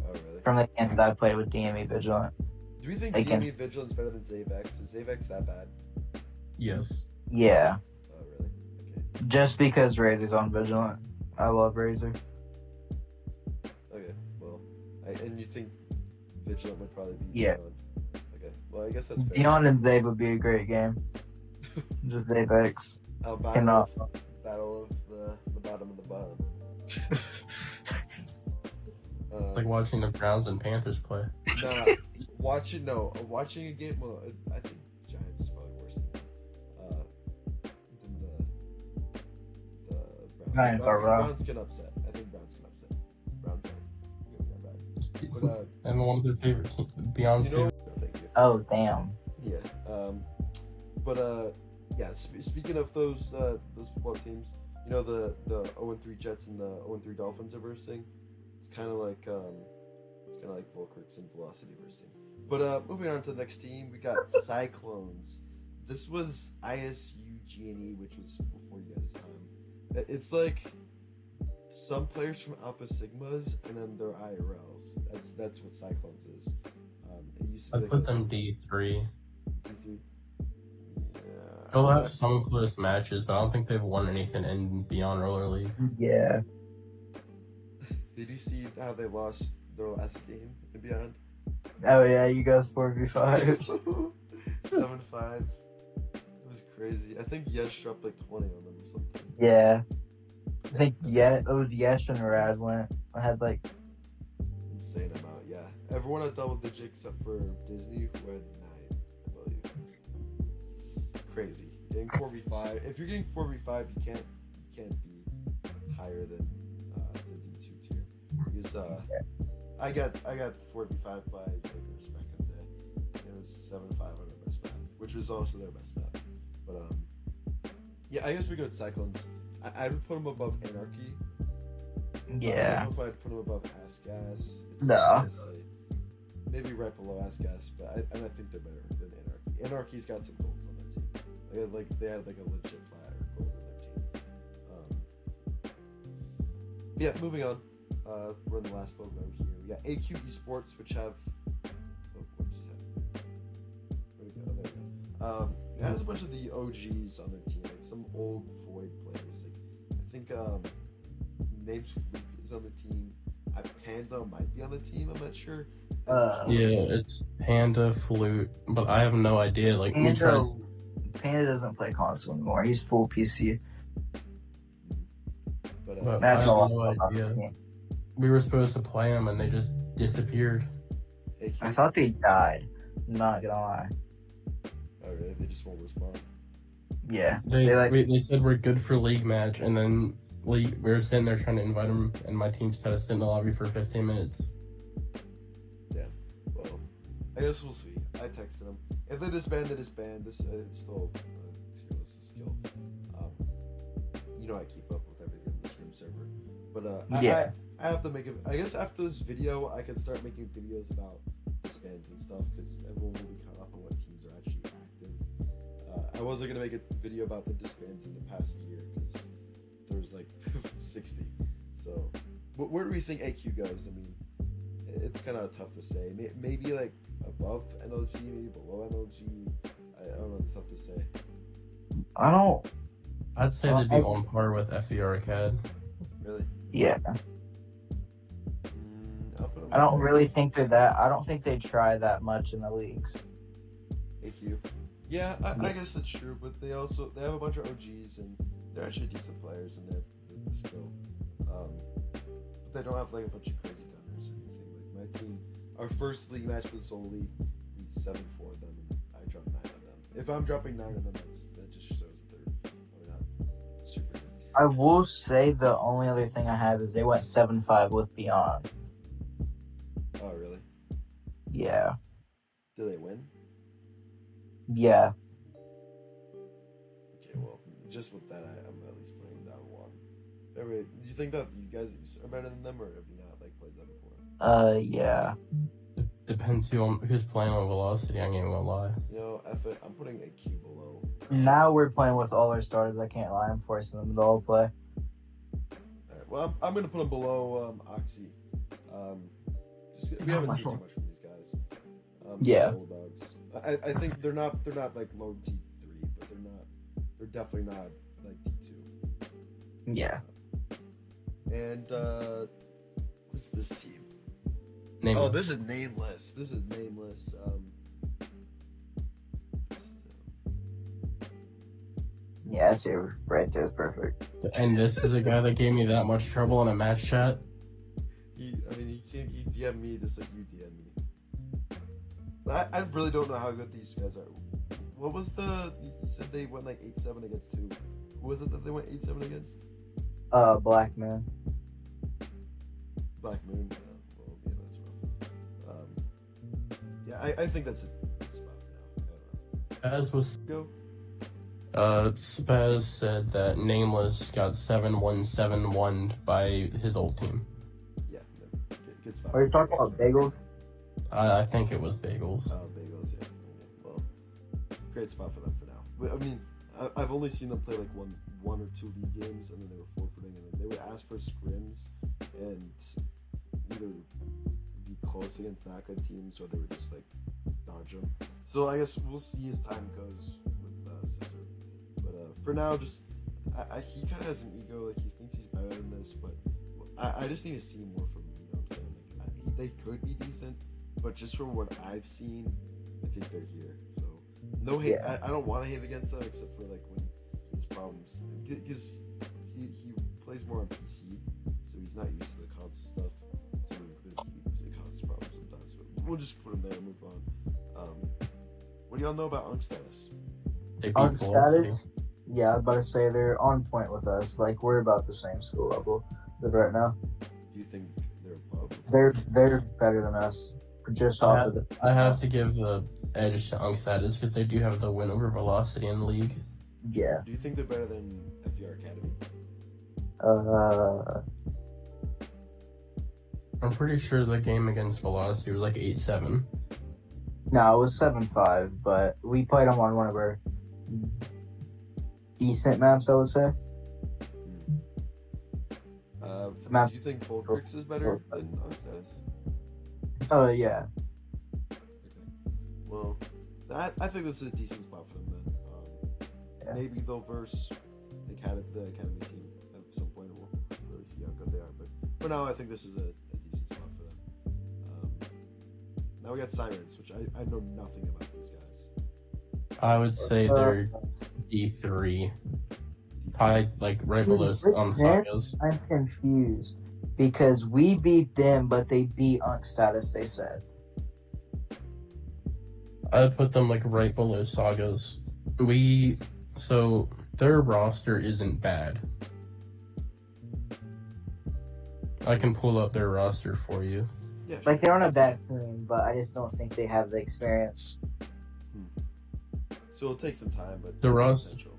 Oh, really? From the games that I played with DME Vigilant. Do we think They can- DME Vigilant's better than Zavex? Is Zavex that bad? Yes. Yeah. Oh, really? Okay. Just because Razor's on Vigilant. I love Razor. Okay, well. And you think Vigilant would probably beat Yeah. Beyond? Okay, well, I guess that's fair. Beyond and Zave would be a great game. Just Zavex. Battle of the bottom of the bottom. Like watching the Browns and Panthers play. Nah, watching a game. Well, I think Giants is probably worse than the Browns. Giants are rough. Browns can upset. I think Browns can upset. Browns are good bad. And one of their favorite teams, Beyond's You know, favorite. thank you. Oh, damn. Yeah. Yeah. Speaking of those football teams, you know the 0-3 Jets and the 0-3 Dolphins are versing. It's kind of like Volkrikes and Velocity versing. But moving on to the next team, we got Cyclones. This was ISU-GNE, which was before you guys' time. It's like some players from Alpha Sigmas and then their IRLs. That's what Cyclones is. It used to I be put them D3. D3. Yeah. They'll have some close matches, but I don't think they've won anything in Beyond Roller League. Yeah. Did you see how they lost their last game and Beyond? Oh, yeah, you guys 4v5. 7-5. It was crazy. I think Yesh dropped like 20 on them or something. Yeah. I think it was Yesh and Rad went. I had like. Insane amount, yeah. Everyone had double digit except for Disney, who had 9, I believe. Crazy. Getting 4v5. If you're getting 4v5, you can't be higher than the D2 tier. Because I got 4v5 by Jokers back in the day. It was 7-5 on their best map, which was also their best map. But yeah, I guess we go with Cyclones. I would put them above Anarchy. Yeah. I don't know if I'd put them above Ass-Gas. No. Maybe right below Ass-Gas, but I think they're better than Anarchy. Anarchy's got some golds on their team. They had like a legit plat or gold on their team. Yeah, moving on. We're in the last logo here. We got AQ Esports, which have. Oh, what just happened? Where'd it go? There we go. It has a bunch of the OGs on their team, like some old Void players. Like I think named Fluke is on the team. Panda might be on the team. I'm not sure. Yeah, it's Panda, Flute, but I have no idea. Like, we tried. Panda doesn't play console anymore. He's full PC. But That's I have all. no idea. We were supposed to play them and they just disappeared. AQ, I thought they died. Not gonna lie. oh really? They just won't respond. Yeah. They said we're good for league match, and then we were sitting there trying to invite them, and my team just had to sit in the lobby for 15 minutes. Well, I guess we'll see. I texted them. If they disband, they disband. This it's still tier list is skill. You know I keep up with everything on the Scrim server, but yeah. I have to make it. I guess after this video, I can start making videos about disbands and stuff because everyone will be caught up on what teams are actually active. I wasn't gonna make a video about the disbands in the past year because there's like 60. So, where do we think AQ goes? I mean, it's kind of tough to say. Maybe like above NLG, maybe below NLG. I don't know. It's tough to say. I'd say they'd be on par with FER CAD. Really? Yeah. I'll put them I don't really think they're that. I don't think they try that much in the leagues. AQ. Yeah, I guess that's true. But they have a bunch of OGs and they're actually decent players and they have the skill. But they don't have like a bunch of crazy gunners or anything. Like my team, our first league match was Zoli. We 7-4 them and I dropped 9 on them. If I'm dropping 9 on them, that just shows that they're probably not super good. I will say the only other thing I have is they went 7-5 with Beyond. Oh really? Yeah. Do they win? Yeah. Okay, well, just with that, I'm at least putting down 1. Anyway, do you think that you guys are better than them, or have you not like played them before? Yeah. Depends who's playing on Velocity, I ain't gonna lie. You know, F it, I'm putting AQ below. Now we're playing with all our starters. I can't lie. I'm forcing them to all play. Alright, well, I'm gonna put them below Oxy. We haven't seen too much from these guys. Yeah. Bulldogs. I think they're not like low D3, but they're definitely not like D2. Yeah. And who's this team? Nameless. Oh, this is nameless. Yeah, I see it right there. It's perfect. And this is a guy that gave me that much trouble in a match chat. He DM'd me just like you DM'd me. But I really don't know how good these guys are. What was you said they went like 8-7 against 2. Who was it that they went 8-7 against? Black Man. Black Moon. Well, yeah, that's rough. Yeah, I think that's a good spot for now. I don't know. Spaz was Go. Spaz said that Nameless got 7-1-7-1 by his old team. Yeah, good spot. Are you talking about Bagels? I think it was Bagels. Bagels, yeah. Well, great spot for them for now. I mean, I've only seen them play like one or 2 league games, and then they were forfeiting, and then they would ask for scrims, and either be close against not good teams, or they would just like dodge them. So I guess we'll see as time goes with Scissor. But for now, just he kind of has an ego, like he thinks he's better than this, but I just need to see more from him. You know what I'm saying? Like they could be decent, but just from what I've seen, I think they're here. So no hate. Yeah. I don't want to hate against them, except for like when he has problems, because he plays more on PC, so he's not used to the console stuff. So it causes problems sometimes. But we'll just put him there and move on. What do y'all know about Unk status? They beat On Velocity. status? Yeah, I was about to say they're on point with us. Like we're about the same skill level right now. Do you think they're above? They're better than us. Just off of the. I have to give the edge to Unk status because they do have the win over Velocity in the league. Yeah. Do you think they're better than FER Academy? I'm pretty sure the game against Velocity was like 8-7. No, it was 7-5, but we played them on one of our decent maps, I would say. Map. Do you think Voltrix is better than Unstatus? Oh, yeah. Okay. Well, I think this is a decent spot for them then. Yeah. Maybe they'll verse the academy team at some point, and we'll really see how good they are. But for now, I think this is a decent spot for them. Now we got Sirens, which I know nothing about these guys. I would say they're D3. Tied like right below Sagas. I'm confused because we beat them, but they beat Status. They said. I'd put them like right below Sagas. So their roster isn't bad. I can pull up their roster for you. Yeah, sure. Like they're on a bad team, but I just don't think they have the experience. So it'll take some time, but The roster. potential.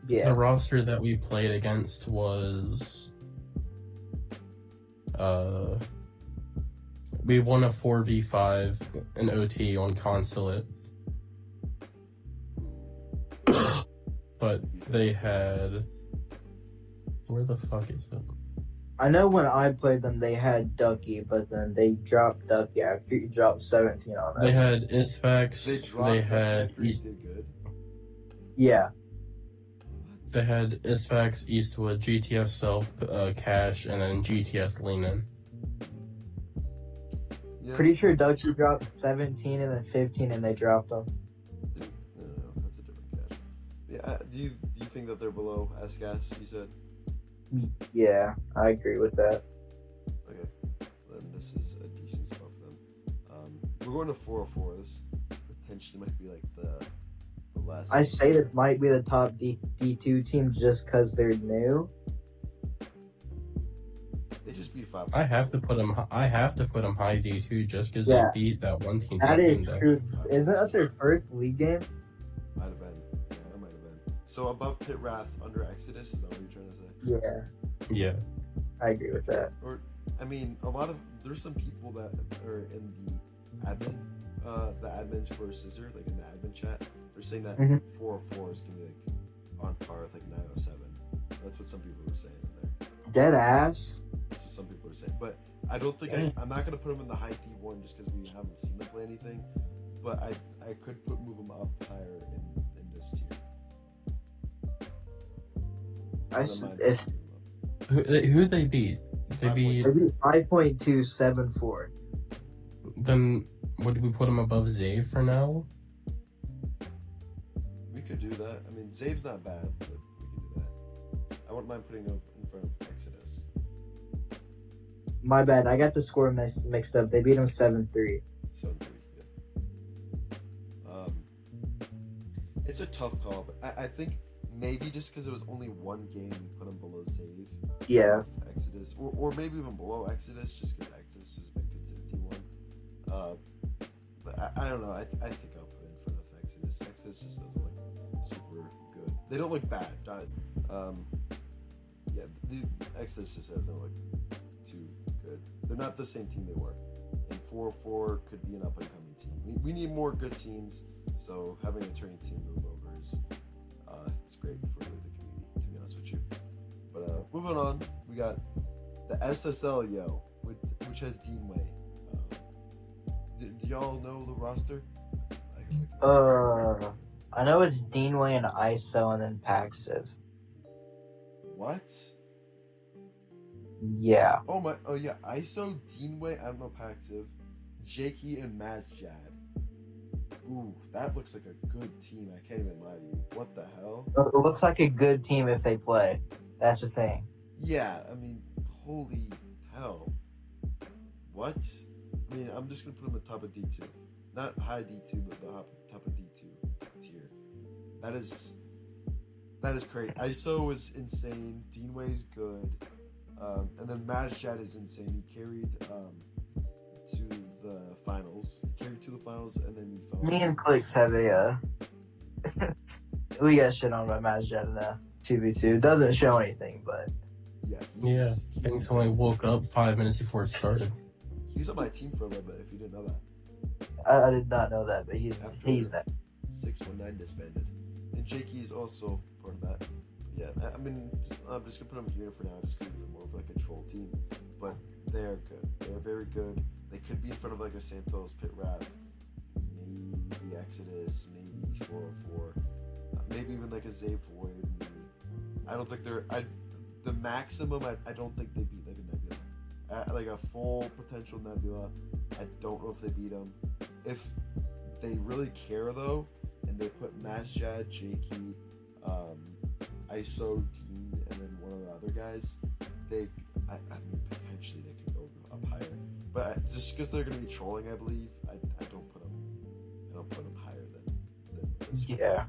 Yeah. The roster that we played against was we won a 4v5 in OT on Consulate. But they had, where the fuck is it? I know when I played them, they had Ducky, but then they dropped Ducky after you dropped 17 on us. They had Isfax, They dropped they that had after he did good. Yeah. They had Isfax, Eastwood, GTS Self, Cash, and then GTS Leanin. Yeah. Pretty sure Ducky dropped 17 and then 15, and they dropped them. No, that's a different cash. Yeah, do you think that they're below S-Gas, you said? Yeah, I agree with that. Okay, then this is a decent spot for them. We're going to 404. This potentially might be like the last. I say this might be the top D2 team just because they're new. They just beat 5. I have to put them high D2 just because Yeah. they beat that one team. That is beat true. Isn't that their first league game? Might have been. Yeah, that might have been. So above Pit Wrath, under Exodus, is that what you're trying to say? Yeah, Yeah. I agree with that. Or, I mean, there's some people that are in the admins for Scissor, like in the admin chat, they're saying that Mhm. 404 is gonna be like on par with like 907. That's what some people were saying in there. Dead ass. That's what some people are saying. But I don't think I'm not gonna put them in the high D1 just because we haven't seen them play anything. But I could move them up higher in this tier. Who they beat? They beat. 5.274. Then would we put them above Zave for now? We could do that. I mean, Zave's not bad, but we can do that. I wouldn't mind putting up in front of Exodus. My bad. I got the score mixed up. They beat them 7-3. 7-3, yeah. It's a tough call, but I think maybe just because it was only one game, we put them below Zave. Yeah. Exodus, or maybe even below Exodus, just because Exodus has been considered D1. But I don't know. I think I'll put it in front of Exodus. Exodus just doesn't look super good. They don't look bad. Yeah, these Exodus just doesn't look too good. They're not the same team they were. And 4-4 could be an up and coming team. We need more good teams. So having a turning team move over is it's great for the community, to be honest with you. But moving on, we got the SSL which has Dean Way. Do y'all know the roster? I know it's Deanway and ISO and then Paxiv. What? Yeah. Oh yeah, ISO, Deanway, I don't know Paxiv, Jakey, and Mazjad. Ooh, that looks like a good team. I can't even lie to you. What the hell? It looks like a good team if they play. That's the thing. Yeah, I mean, holy hell. What? I mean, I'm just going to put them at top of D2. Not high D2, but the top of D2 tier. That is great. ISO is insane. Deanway's good. And then Mazjad is insane. He carried to the finals. And then he fell. Me and Klix have a we got shit on by Mazjad in the 2v2. Doesn't show anything, but Binx only woke up 5 minutes before it started. He was on my team for a little bit, if you didn't know that. I did not know that, but he's After- that. 619 disbanded. And Jakey is also part of that. Yeah, I mean, I'm just gonna put them here for now, just because they're more of like a troll team. But they are good. They are very good. They could be in front of like a Santos, Pit Wrath, maybe Exodus, maybe 404, maybe even like a Zay Void. Maybe. I don't think they're. The maximum. I don't think they beat like a Nebula. Like a full potential Nebula. I don't know if they beat them. If they really care though, and they put Masjad, Jakey, ISO, Dean, and then one of the other guys, I mean, potentially they could go up higher. But just because they're going to be trolling, I believe, I don't put them higher than this. Yeah.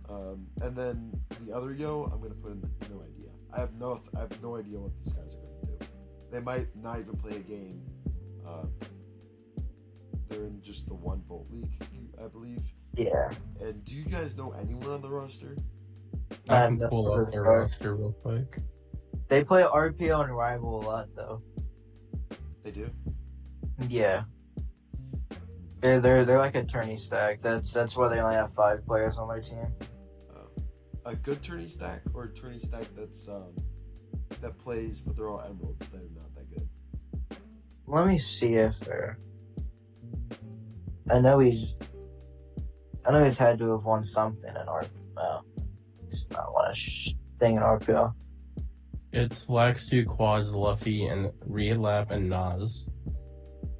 And then the other yo, I'm going to put in no idea. I have no idea what these guys are going to do. They might not even play a game. They're in just the one Bolt League, I believe. Yeah. And do you guys know anyone on the roster? I can pull up their roster real quick. They play RPO and Rival a lot, though. They do. Yeah. They're like a tourney stack. That's why they only have 5 players on their team. A good tourney stack, or a tourney stack that's that plays, but they're all emeralds. They're not that good. Let me see if they're. I know he's had to have won something in RPO. He's not won a thing in RPO. It's Laxtu, Quads, Luffy, and Relap and Nas.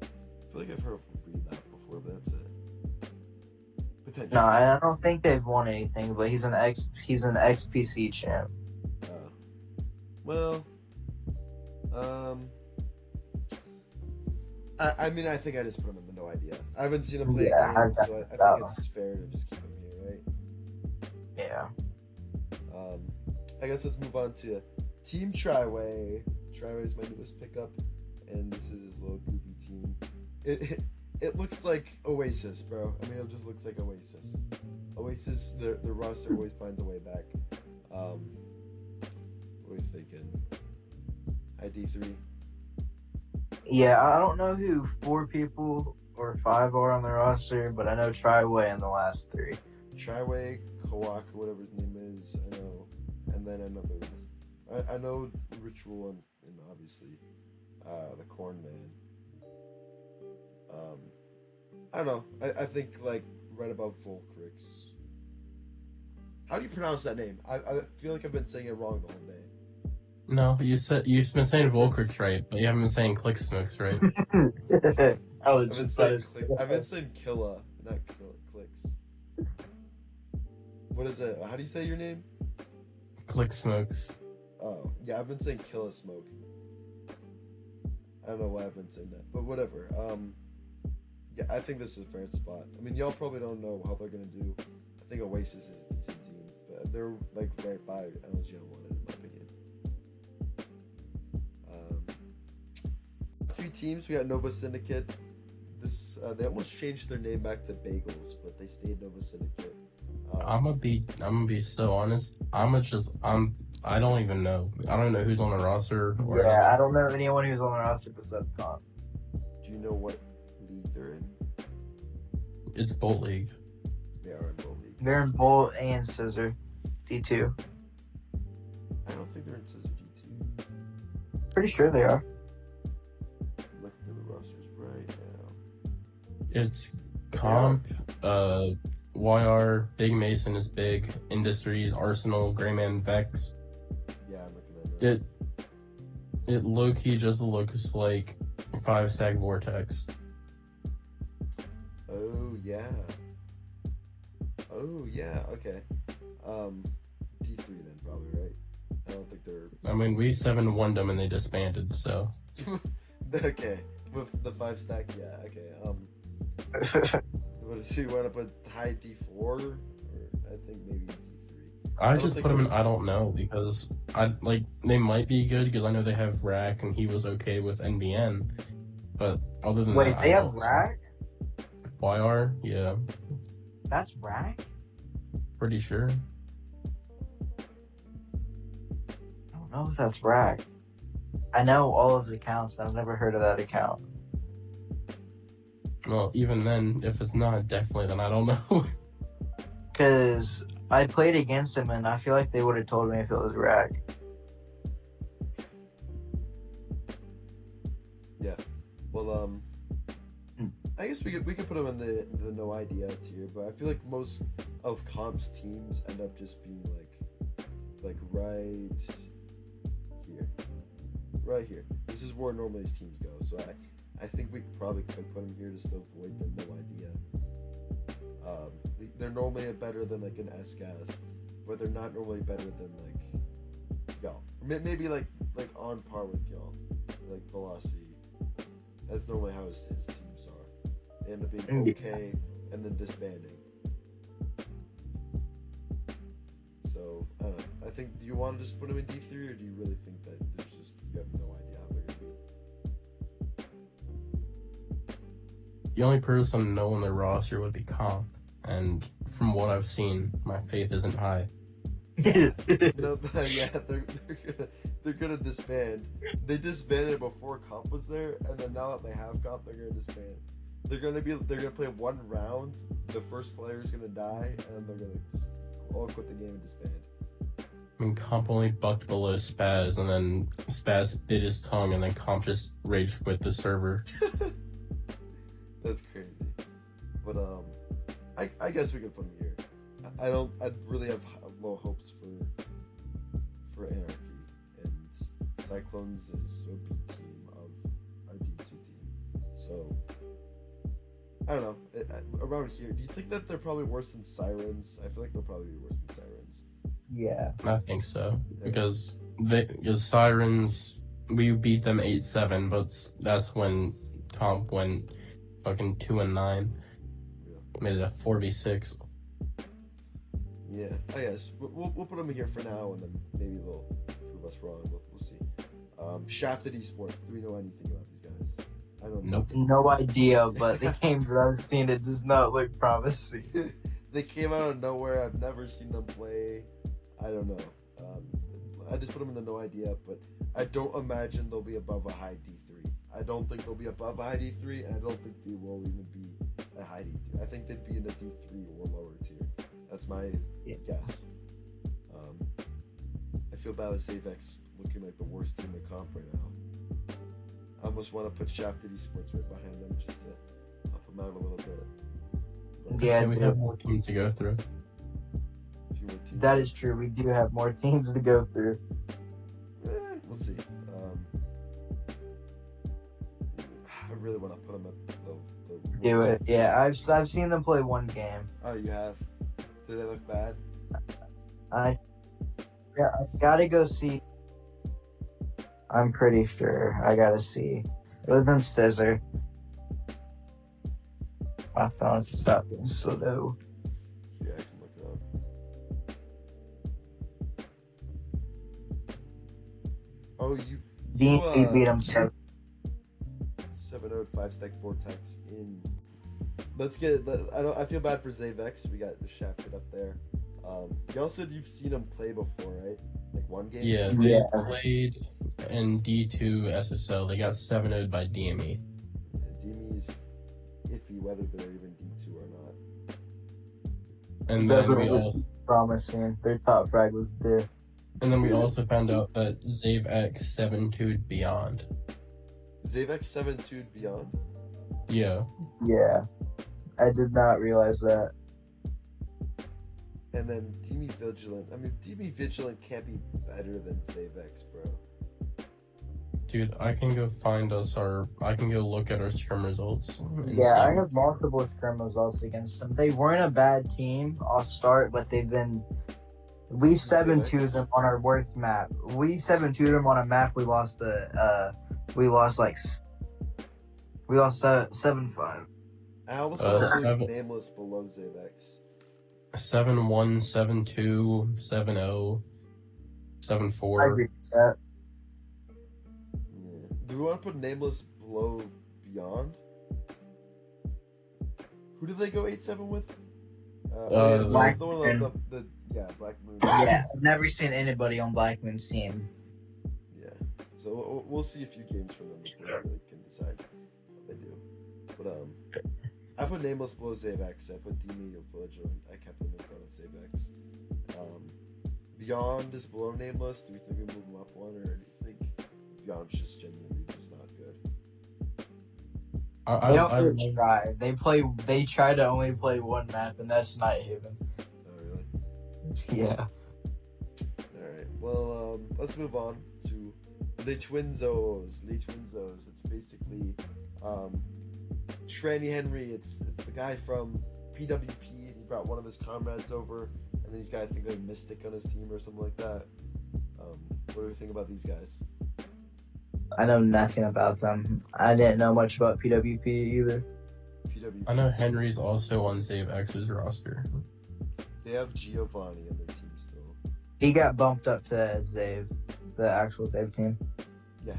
I feel like I've heard of Relap before, but that's it. Potentially. No, I don't think they've won anything, but he's an XPC champ. Well, I mean, I think I just put him in no idea. I haven't seen him play a game, so I think it's fair to just keep him here, right? Yeah. I guess let's move on to Team Triway. Triway is my newest pickup, and this is his little goofy team. It looks like Oasis, bro. I mean, it just looks like Oasis. Oasis, their roster always finds a way back. What are you thinking? ID3. Yeah, I don't know who 4 people or 5 are on the roster, but I know Triway in the last 3. Triway, Kawak, or whatever his name is, I know. And then another. I know Ritual and obviously the Corn Man. I don't know. I think like right above Volcrix. How do you pronounce that name? I feel like I've been saying it wrong the whole day. No, you've been saying Volcrix right, but you haven't been saying Klixsmokes right. I've been saying Killa, not Clicks. What is it? How do you say your name? Klixsmokes. Oh, yeah, I've been saying Klixsmokes. I don't know why I've been saying that, but whatever. Yeah, I think this is a fair spot. I mean, y'all probably don't know how they're gonna do. I think Oasis is a decent team, but they're like right by LGN1 in my opinion. 3 teams. We got Nova Syndicate. This they almost changed their name back to Bagels, but they stayed Nova Syndicate. I'm gonna be so honest. I don't even know. I don't know who's on the roster. Yeah, I don't know anyone who's on the roster besides Con. Do you know what league they're in? It's Bolt League. They are in Bolt League. They're in Bolt and Scissor, D2. I don't think they're in Scissor D2. Pretty sure they are. Looking through the rosters right now. It's Comp, YR, Big Mason is big, Industries, Arsenal, Greyman, Vex. Yeah, I'm looking at it. It low-key just looks like 5-Stack Vortex. Oh yeah, okay. D3 then probably, right? I don't think they're I mean, we 7-1'd them and they disbanded, so. okay. With the 5-stack, yeah, okay. What did you wind up with high D4? Or I think maybe D3. I just put them in I don't know because they might be good because I know they have Rack and he was okay with NBN, but other than Wait, that, they have Rack? YR, yeah, That's Rack? pretty sure. I don't know if that's Rack. I know all of the accounts. I've never heard of that account. Well, even then, if it's not definitely, then I don't know. Because I played against them, and I feel like they would have told me if it was rack. Well, I guess we could put them in the no idea tier, but I feel like most of comp's teams end up just being like right here. This is where normally his teams go. So I think we probably could put them here just to avoid the no idea. They're normally better than like an S-gas, but they're not normally better than like y'all. Maybe like on par with y'all, like Velocity. That's normally how his teams are. They end up being okay and then disbanding. So I don't know. I think, do you want to just put them in D3, or do you really think that there's just, you have no idea how they're gonna be? The only person I know on their roster would be Comp, and from what I've seen, my faith isn't high. Yeah, they're gonna disband. They disbanded before Comp was there, and then now that they have Comp, they're gonna disband. They're gonna play one round. The first player is gonna die, and they're gonna just all quit the game and disband. I mean, Comp only bucked below Spaz, and then Spaz bit his tongue, and then Comp just rage quit the server. That's crazy. But I guess we could put him here. I really have low hopes for Anarchy, and Cyclones is a B team of a D2 team. So I don't know. Around here, do you think that they're probably worse than Sirens? I feel like they'll probably be worse than Sirens. Yeah. I think so, because Sirens, we beat them 8-7, but that's when Comp went fucking 2-9. Yeah. Made it a 4v6. Yeah, I guess we'll put them here for now, and then maybe they'll prove us wrong. We'll see. Shafted Esports. Do we know anything about these guys? I don't know. Nope. No idea, but the games that I've seen, it does not look promising. They came out of nowhere. I've never seen them play. I don't know. I just put them in the no idea, but I don't imagine they'll be above a high D3. I don't think they'll be above a high D3, and I don't think they will even be a high D3. I think they'd be in the D3 or lower tier. That's my guess. I feel bad with SaveX looking like the worst team in comp right now. I almost want to put Shafted Esports right behind them just to help them out a little bit. But Yeah, we have more teams to go through. a few more teams. that is true. We do have more teams to go through. We'll see. I really want to put them at the Do it. Yeah, I've seen them play one game. Oh, you have? Did they look bad? I gotta go see. I'm pretty sure I gotta see. It was in Stizzer. My phone's just not being slow. Yeah, I can look it up. Oh, you D&D beat them 7. 7-0 5-stack Vortex in. Let's get. I feel bad for Zavex. We got shafted up there. You also said you've seen him play before, right? Like one game. Yeah, they played in D2 SSL. They got 7-0'd by DME. DME's iffy whether they're even D2 or not. And Doesn't then we look also promising. Their top frag was there. and then we also found out that ZaveX 7-2'd Beyond. Zavex 7-2'd Beyond. Yeah. Yeah, I did not realize that. And then DME Vigilant. I mean, DME Vigilant can't be better than Zavex, bro. Dude, I can go look at our scrim results. And Yeah, see. I have multiple scrim results against them. They weren't a bad team off start, but they've been. We 7-2'd them on our worst map. We 7-2'd them on a map. We lost 7-5. I almost want to put 7 Nameless below Zavex. 7-1, 7-2, 7-0, I 7-4. agree with that. Yeah. Do we want to put Nameless below Beyond? Who did they go 8-7 with? Black the one Moon. Black Moon. Yeah, I've never seen anybody on Black Moon's team. Yeah. So we'll see a few games from them before we really can decide what they do. But I put Nameless below Zavex. I put Demi Vigilant. I kept him in front of Zavex. Beyond is below Nameless. Do we think we move him up one, or do you think Beyond's just genuinely just not good? They don't really try. They try to only play one map, and that's Night Haven. Oh, really? Yeah. Alright, well, let's move on to the Twinzos. It's basically Tranny Henry. It's the guy from PWP, and he brought one of his comrades over, and then he's got, I think, like Mystic on his team or something like that. What do we think about these guys? I know nothing about them. I didn't know much about PWP either. PWP. I know Henry's also on Save X's roster. They have Giovanni on their team still. He got bumped up to Zave, the actual Zave team. Yeah.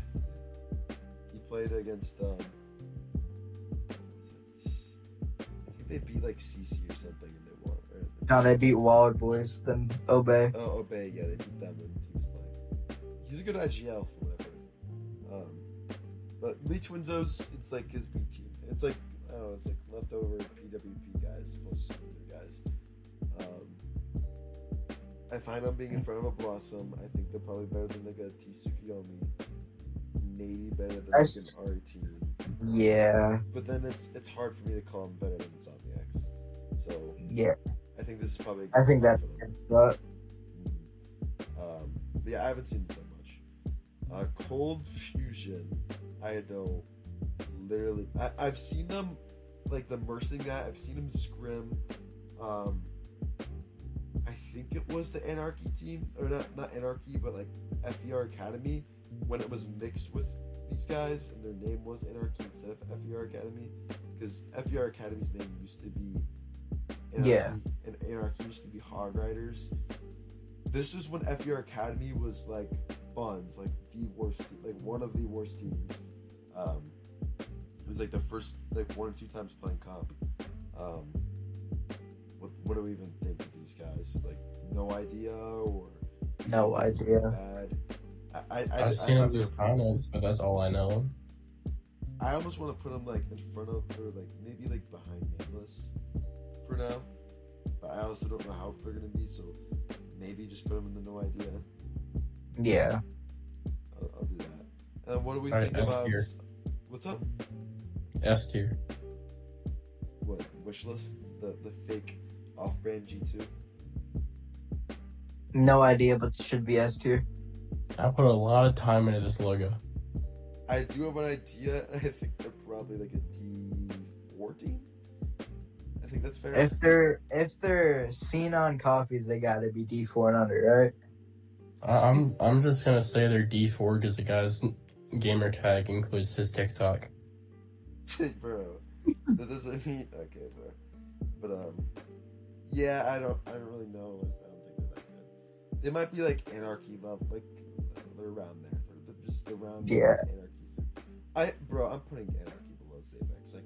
He played against what was it? I think they beat like CC or something, and they won. Right? No, they beat Wild Boys, then Obey. Oh, Obey, yeah, they beat them when he was playing. He's a good IGL from what I've heard. But Lee Twinzos, it's like his B team. It's like, I don't know, it's like leftover PWP guys plus some other guys. I find them being in front of a Blossom. I think they're probably better than like a T Tsukiyomi. Maybe better than like an R18. Yeah. But then it's hard for me to call them better than Insomniacs. So Yeah. I think this is probably. I think that's but but yeah, I haven't seen them much. Cold Fusion, I know. Literally, I've seen them, like the Mersing guy. I've seen him scrim. I think it was the Anarchy team, or not Anarchy, but like FER Academy, when it was mixed with these guys, and their name was Anarchy instead of FER Academy, because FER Academy's name used to be Anarchy, Yeah. and Anarchy used to be Hog Riders. This is when FER Academy was like Buns, like the worst, like one of the worst teams. It was like the first like 1 or 2 times playing comp. What do we even think of these guys? Like, no idea, or no idea. bad. I've seen him do finals, but that's all I know. I almost want to put them like in front of, or like maybe like behind Nameless for now. But I also don't know how they're gonna be, so maybe just put them in the no idea. Yeah. I'll do that. And what do we All right, think S about? tier. What's up? S tier. What wishlist? The fake off-brand G2. No idea, but it should be S tier. I put a lot of time into this logo. I do have an idea, and I think they're probably like a D14. I think that's fair. If they're Xenon copies, they gotta be D4 and under, right? I'm just gonna say they're D4 because the guy's gamer tag includes his TikTok. Bro, that doesn't mean okay, bro. But yeah, I don't really know. Like, I don't think they're that good. They might be like Anarchy level, like they're around there. They're just around Yeah. Anarchy. I'm putting Anarchy below Zavex. I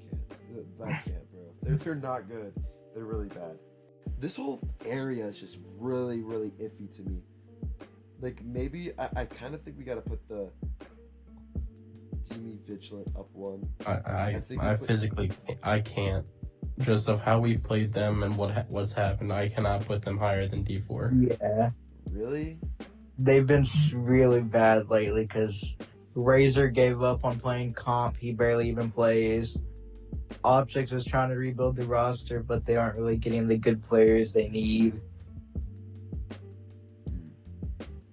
can't, bro. They're not good. They're really bad. This whole area is just really, really iffy to me. Like, maybe I kind of think we gotta put the Demi Vigilant up one. I physically I can't. Just of how we've played them and what's happened, I cannot put them higher than D4. Yeah. Really? They've been really bad lately because Razor gave up on playing comp. He barely even plays. Objects is trying to rebuild the roster, but they aren't really getting the good players they need.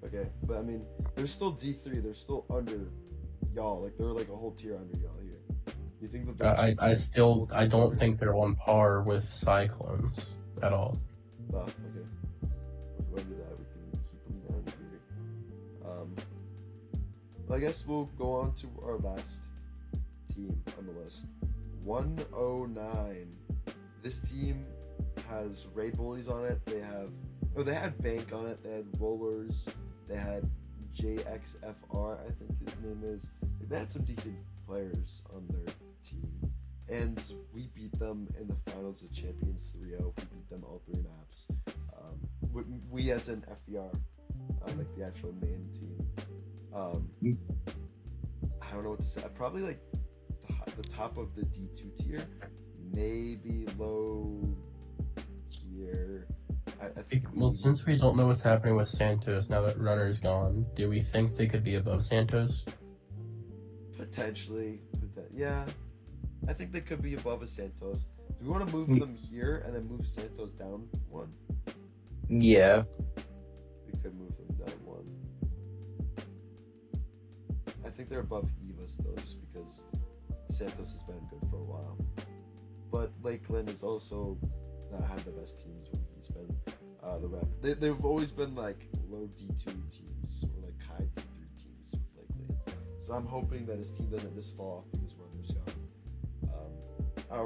Okay, but I mean, they're still D3. They're still under y'all. Like, they're like a whole tier under y'all here. You think that they're I don't think they're on par with Cyclones at all. Oh, okay. If we want to do that, we can keep them down here. I guess we'll go on to our last team on the list. 109. This team has Raid Bullies on it. They had Bank on it. They had Rollers. They had JXFR, I think his name is. They had some decent players on their team. And we beat them in the finals of Champions 3-0. We beat them all 3 maps. We as an FBR, like the actual main team. I don't know what to say. Probably like the top of the D2 tier. maybe low here. I think Well, since we don't know what's happening with Santos now that Runner's gone, do we think they could be above Santos? potentially, yeah, I think they could be above a Santos. Do we want to move them here and then move Santos down one? Yeah. We could move them down one. I think they're above Eva still, just because Santos has been good for a while. But Lakeland has also not had the best teams when he's been the rep. They've always been like low D2 teams or like high D3 teams with Lakeland. So I'm hoping that his team doesn't just fall off because Runner's gone.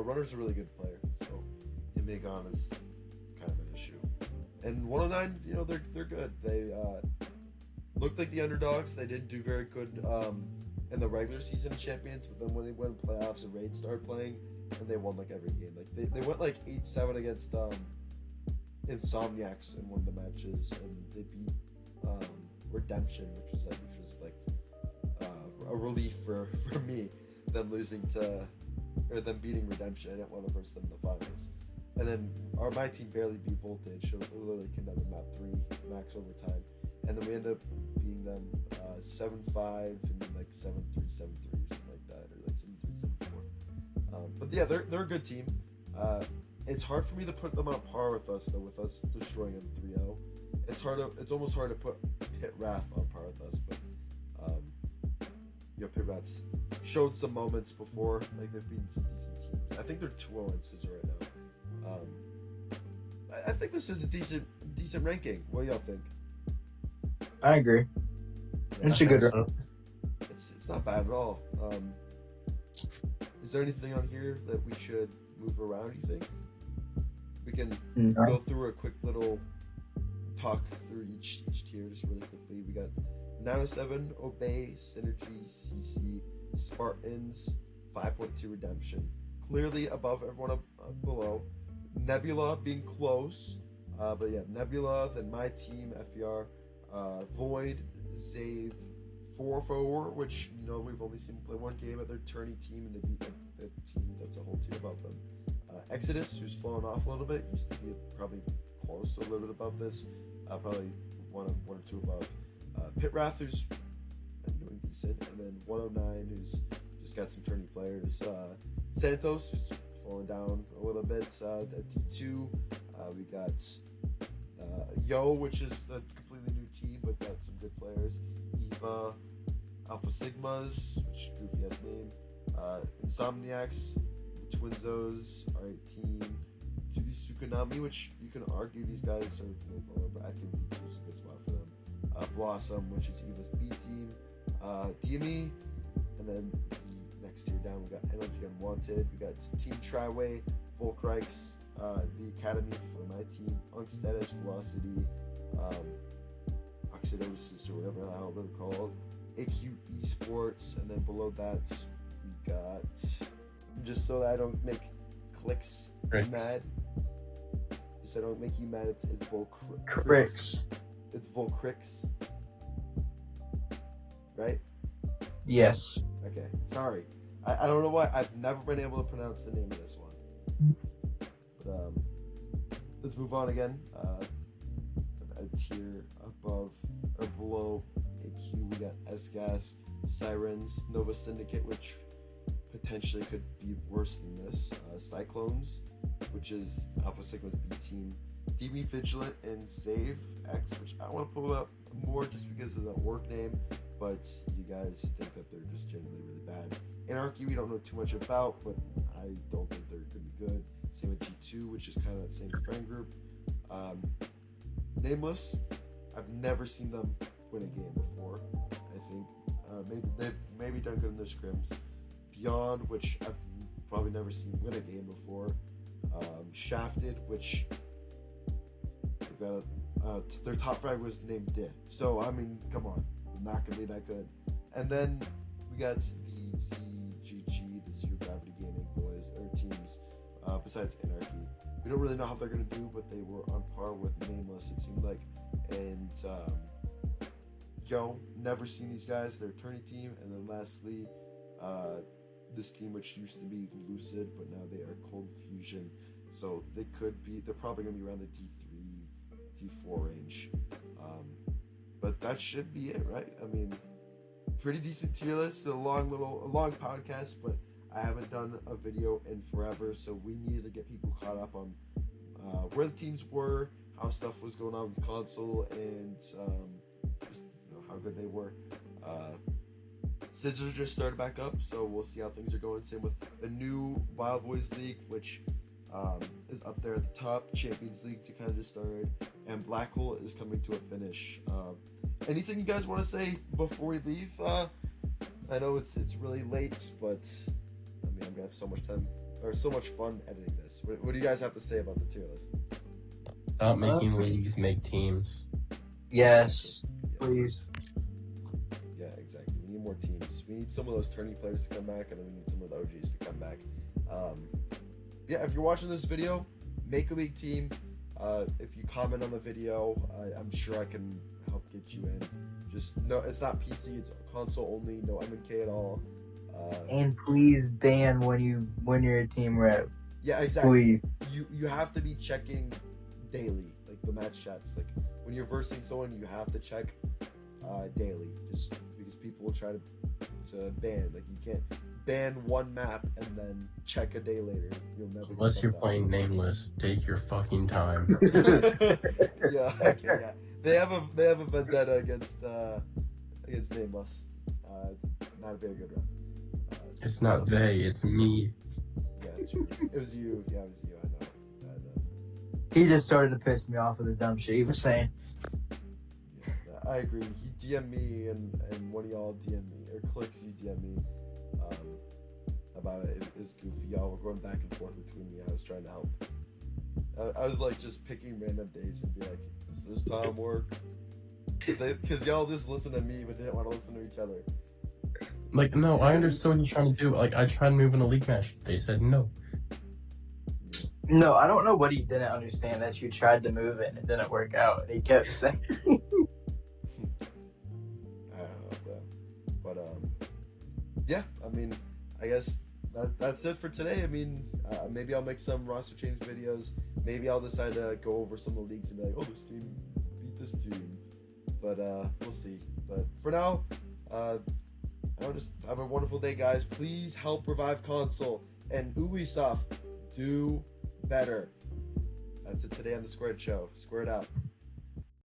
Runner's a really good player, so him being gone is kind of an issue. And 109, you know, they're good. They looked like the underdogs. They didn't do very good in the regular season champions, but then when they went in playoffs and Raid started playing, and they won like every game. Like they went like 8-7 against Insomniacs in one of the matches, and they beat Redemption, which was like a relief for me. Them losing to or them beating Redemption. I didn't want to verse them in the finals. And then my team barely beat Voltage, so it literally came down to map 3 max overtime. And then we ended up beating them 7-5 and then like 7-3, 7-3 or something like that, or like 7-3, 7-4. But yeah, they're a good team. It's hard for me to put them on par with us though, with us destroying them 3-0. It's almost hard to put Pit Wrath on par with us, but you know, Pit Wrath's showed some moments before, like they've beaten some decent teams. I think they're 2-0 in Scissor right now. I think this is a decent ranking. What do y'all think? I agree. It's a good run. It's not bad at all. Is there anything on here that we should move around, you think? We can go through a quick little talk through each tier just really quickly. We got 907, Obey, Synergy, CC, Spartans, 5.2 Redemption. Clearly above everyone below. Nebula being close. But yeah, Nebula, then my team, FER, Void, Zave, 4-4, which, you know, we've only seen them play one game at their tourney team, and they beat a team that's a whole tier above them. Exodus, who's fallen off a little bit, used to be probably close to a little bit above this, probably one or two above. Pit Wrath, who's been doing decent, and then 109, who's just got some tourney players. Santos, who's fallen down a little bit. At D2, we got Yo, which is a completely new team, but got some good players. Eva, Alpha Sigmas, which goofy ass name. Insomniacs, Twinzos, R18, 2D Tsukunami, which you can argue these guys are a little lower, but I think D2 is a good spot for them. Blossom, which is Eva's B team. DME, and then the next tier down, we got Energy Unwanted, we got Team Triway, Volkreichs, the Academy for my team, Unkstatus, Velocity, Oxidosis, or whatever the hell they're called, AQ Esports, and then below that, we got, just so that I don't make Klix mad, just so I don't make you mad, it's Volkreichs. It's Volkreichs, right? Yes. Okay, sorry. I don't know why. I've never been able to pronounce the name of this one. But let's move on again. A tier above or below AQ, we got S-Gas, Sirens, Nova Syndicate, which potentially could be worse than this. Cyclones, which is Alpha Sigma's B team. DB Vigilant and Save X, which I want to pull up more just because of the org name, but you guys think that they're just generally really bad. Anarchy, we don't know too much about, but I don't think they're going to be good. Same with G2, which is kind of that same friend group. Nameless, I've never seen them win a game before. I think they've maybe done good in their scrims. Beyond, which I've probably never seen win a game before. Shafted, which their top frag was named Dick. So, I mean, come on. They're not going to be that good. And then we got the ZGG, the Zero Gravity Gaming boys, or teams, besides Anarchy. We don't really know how they're going to do, but they were on par with Nameless, it seemed like. And, Yo, never seen these guys. They're a tourney team. And then lastly, this team, which used to be Lucid, but now they are Cold Fusion. So they're probably going to be around the D3, D4 range. But that should be it, right? I mean, pretty decent tier list, a long podcast, but I haven't done a video in forever, so we needed to get people caught up on where the teams were, how stuff was going on with console, and just how good they were. Sigils just started back up, so we'll see how things are going. Same with the new Wild Boys League, which is up there at the top. Champions League to kind of just started, and Black Hole is coming to a finish. Anything you guys want to say before we leave? I know it's really late, but I mean, I'm gonna have so much time or so much fun editing this. What do you guys have to say about the tier list? Stop making leagues, make teams. Yes, please. Yeah, exactly. We need more teams. We need some of those tourney players to come back, and then we need some of the OGs to come back. Yeah, if you're watching this video, make a league team. If you comment on the video, I'm sure I can help get you in. Just no, it's not PC, it's console only, no MK at all. And please ban when you're a team rep. Yeah, exactly. Please. You have to be checking daily, like the match chats. Like when you're versing someone, you have to check daily, just because people will try to ban. Like you can't ban one map and then check a day later. You'll never. Unless you're playing nameless, take your fucking time. Yeah, okay, yeah. They have a vendetta against nameless. Not a very good rep. It's not they, it's me. Yeah, it was you. Yeah, it was you. I know. He just started to piss me off with the dumb shit he was saying. Yeah, I agree. He DM'd me and one of y'all DM'd me, or Klix, you DM'd me about it. It's goofy. Y'all were going back and forth between me. I was trying to help. I was like just picking random days and be like, does this time work? Because y'all just listen to me but didn't want to listen to each other. Like, no, I understood what you're trying to do. Like, I tried to move in a league match. They said no. No, I don't know what he didn't understand, that you tried to move it and it didn't work out. And he kept saying. I don't know, but yeah. I mean, I guess that's it for today. I mean, maybe I'll make some roster change videos. Maybe I'll decide to go over some of the leagues and be like, oh, this team beat this team. But we'll see. But for now, just have a wonderful day, guys. Please help revive console and Ubisoft do better. That's it today on the Squared Show. Squared out.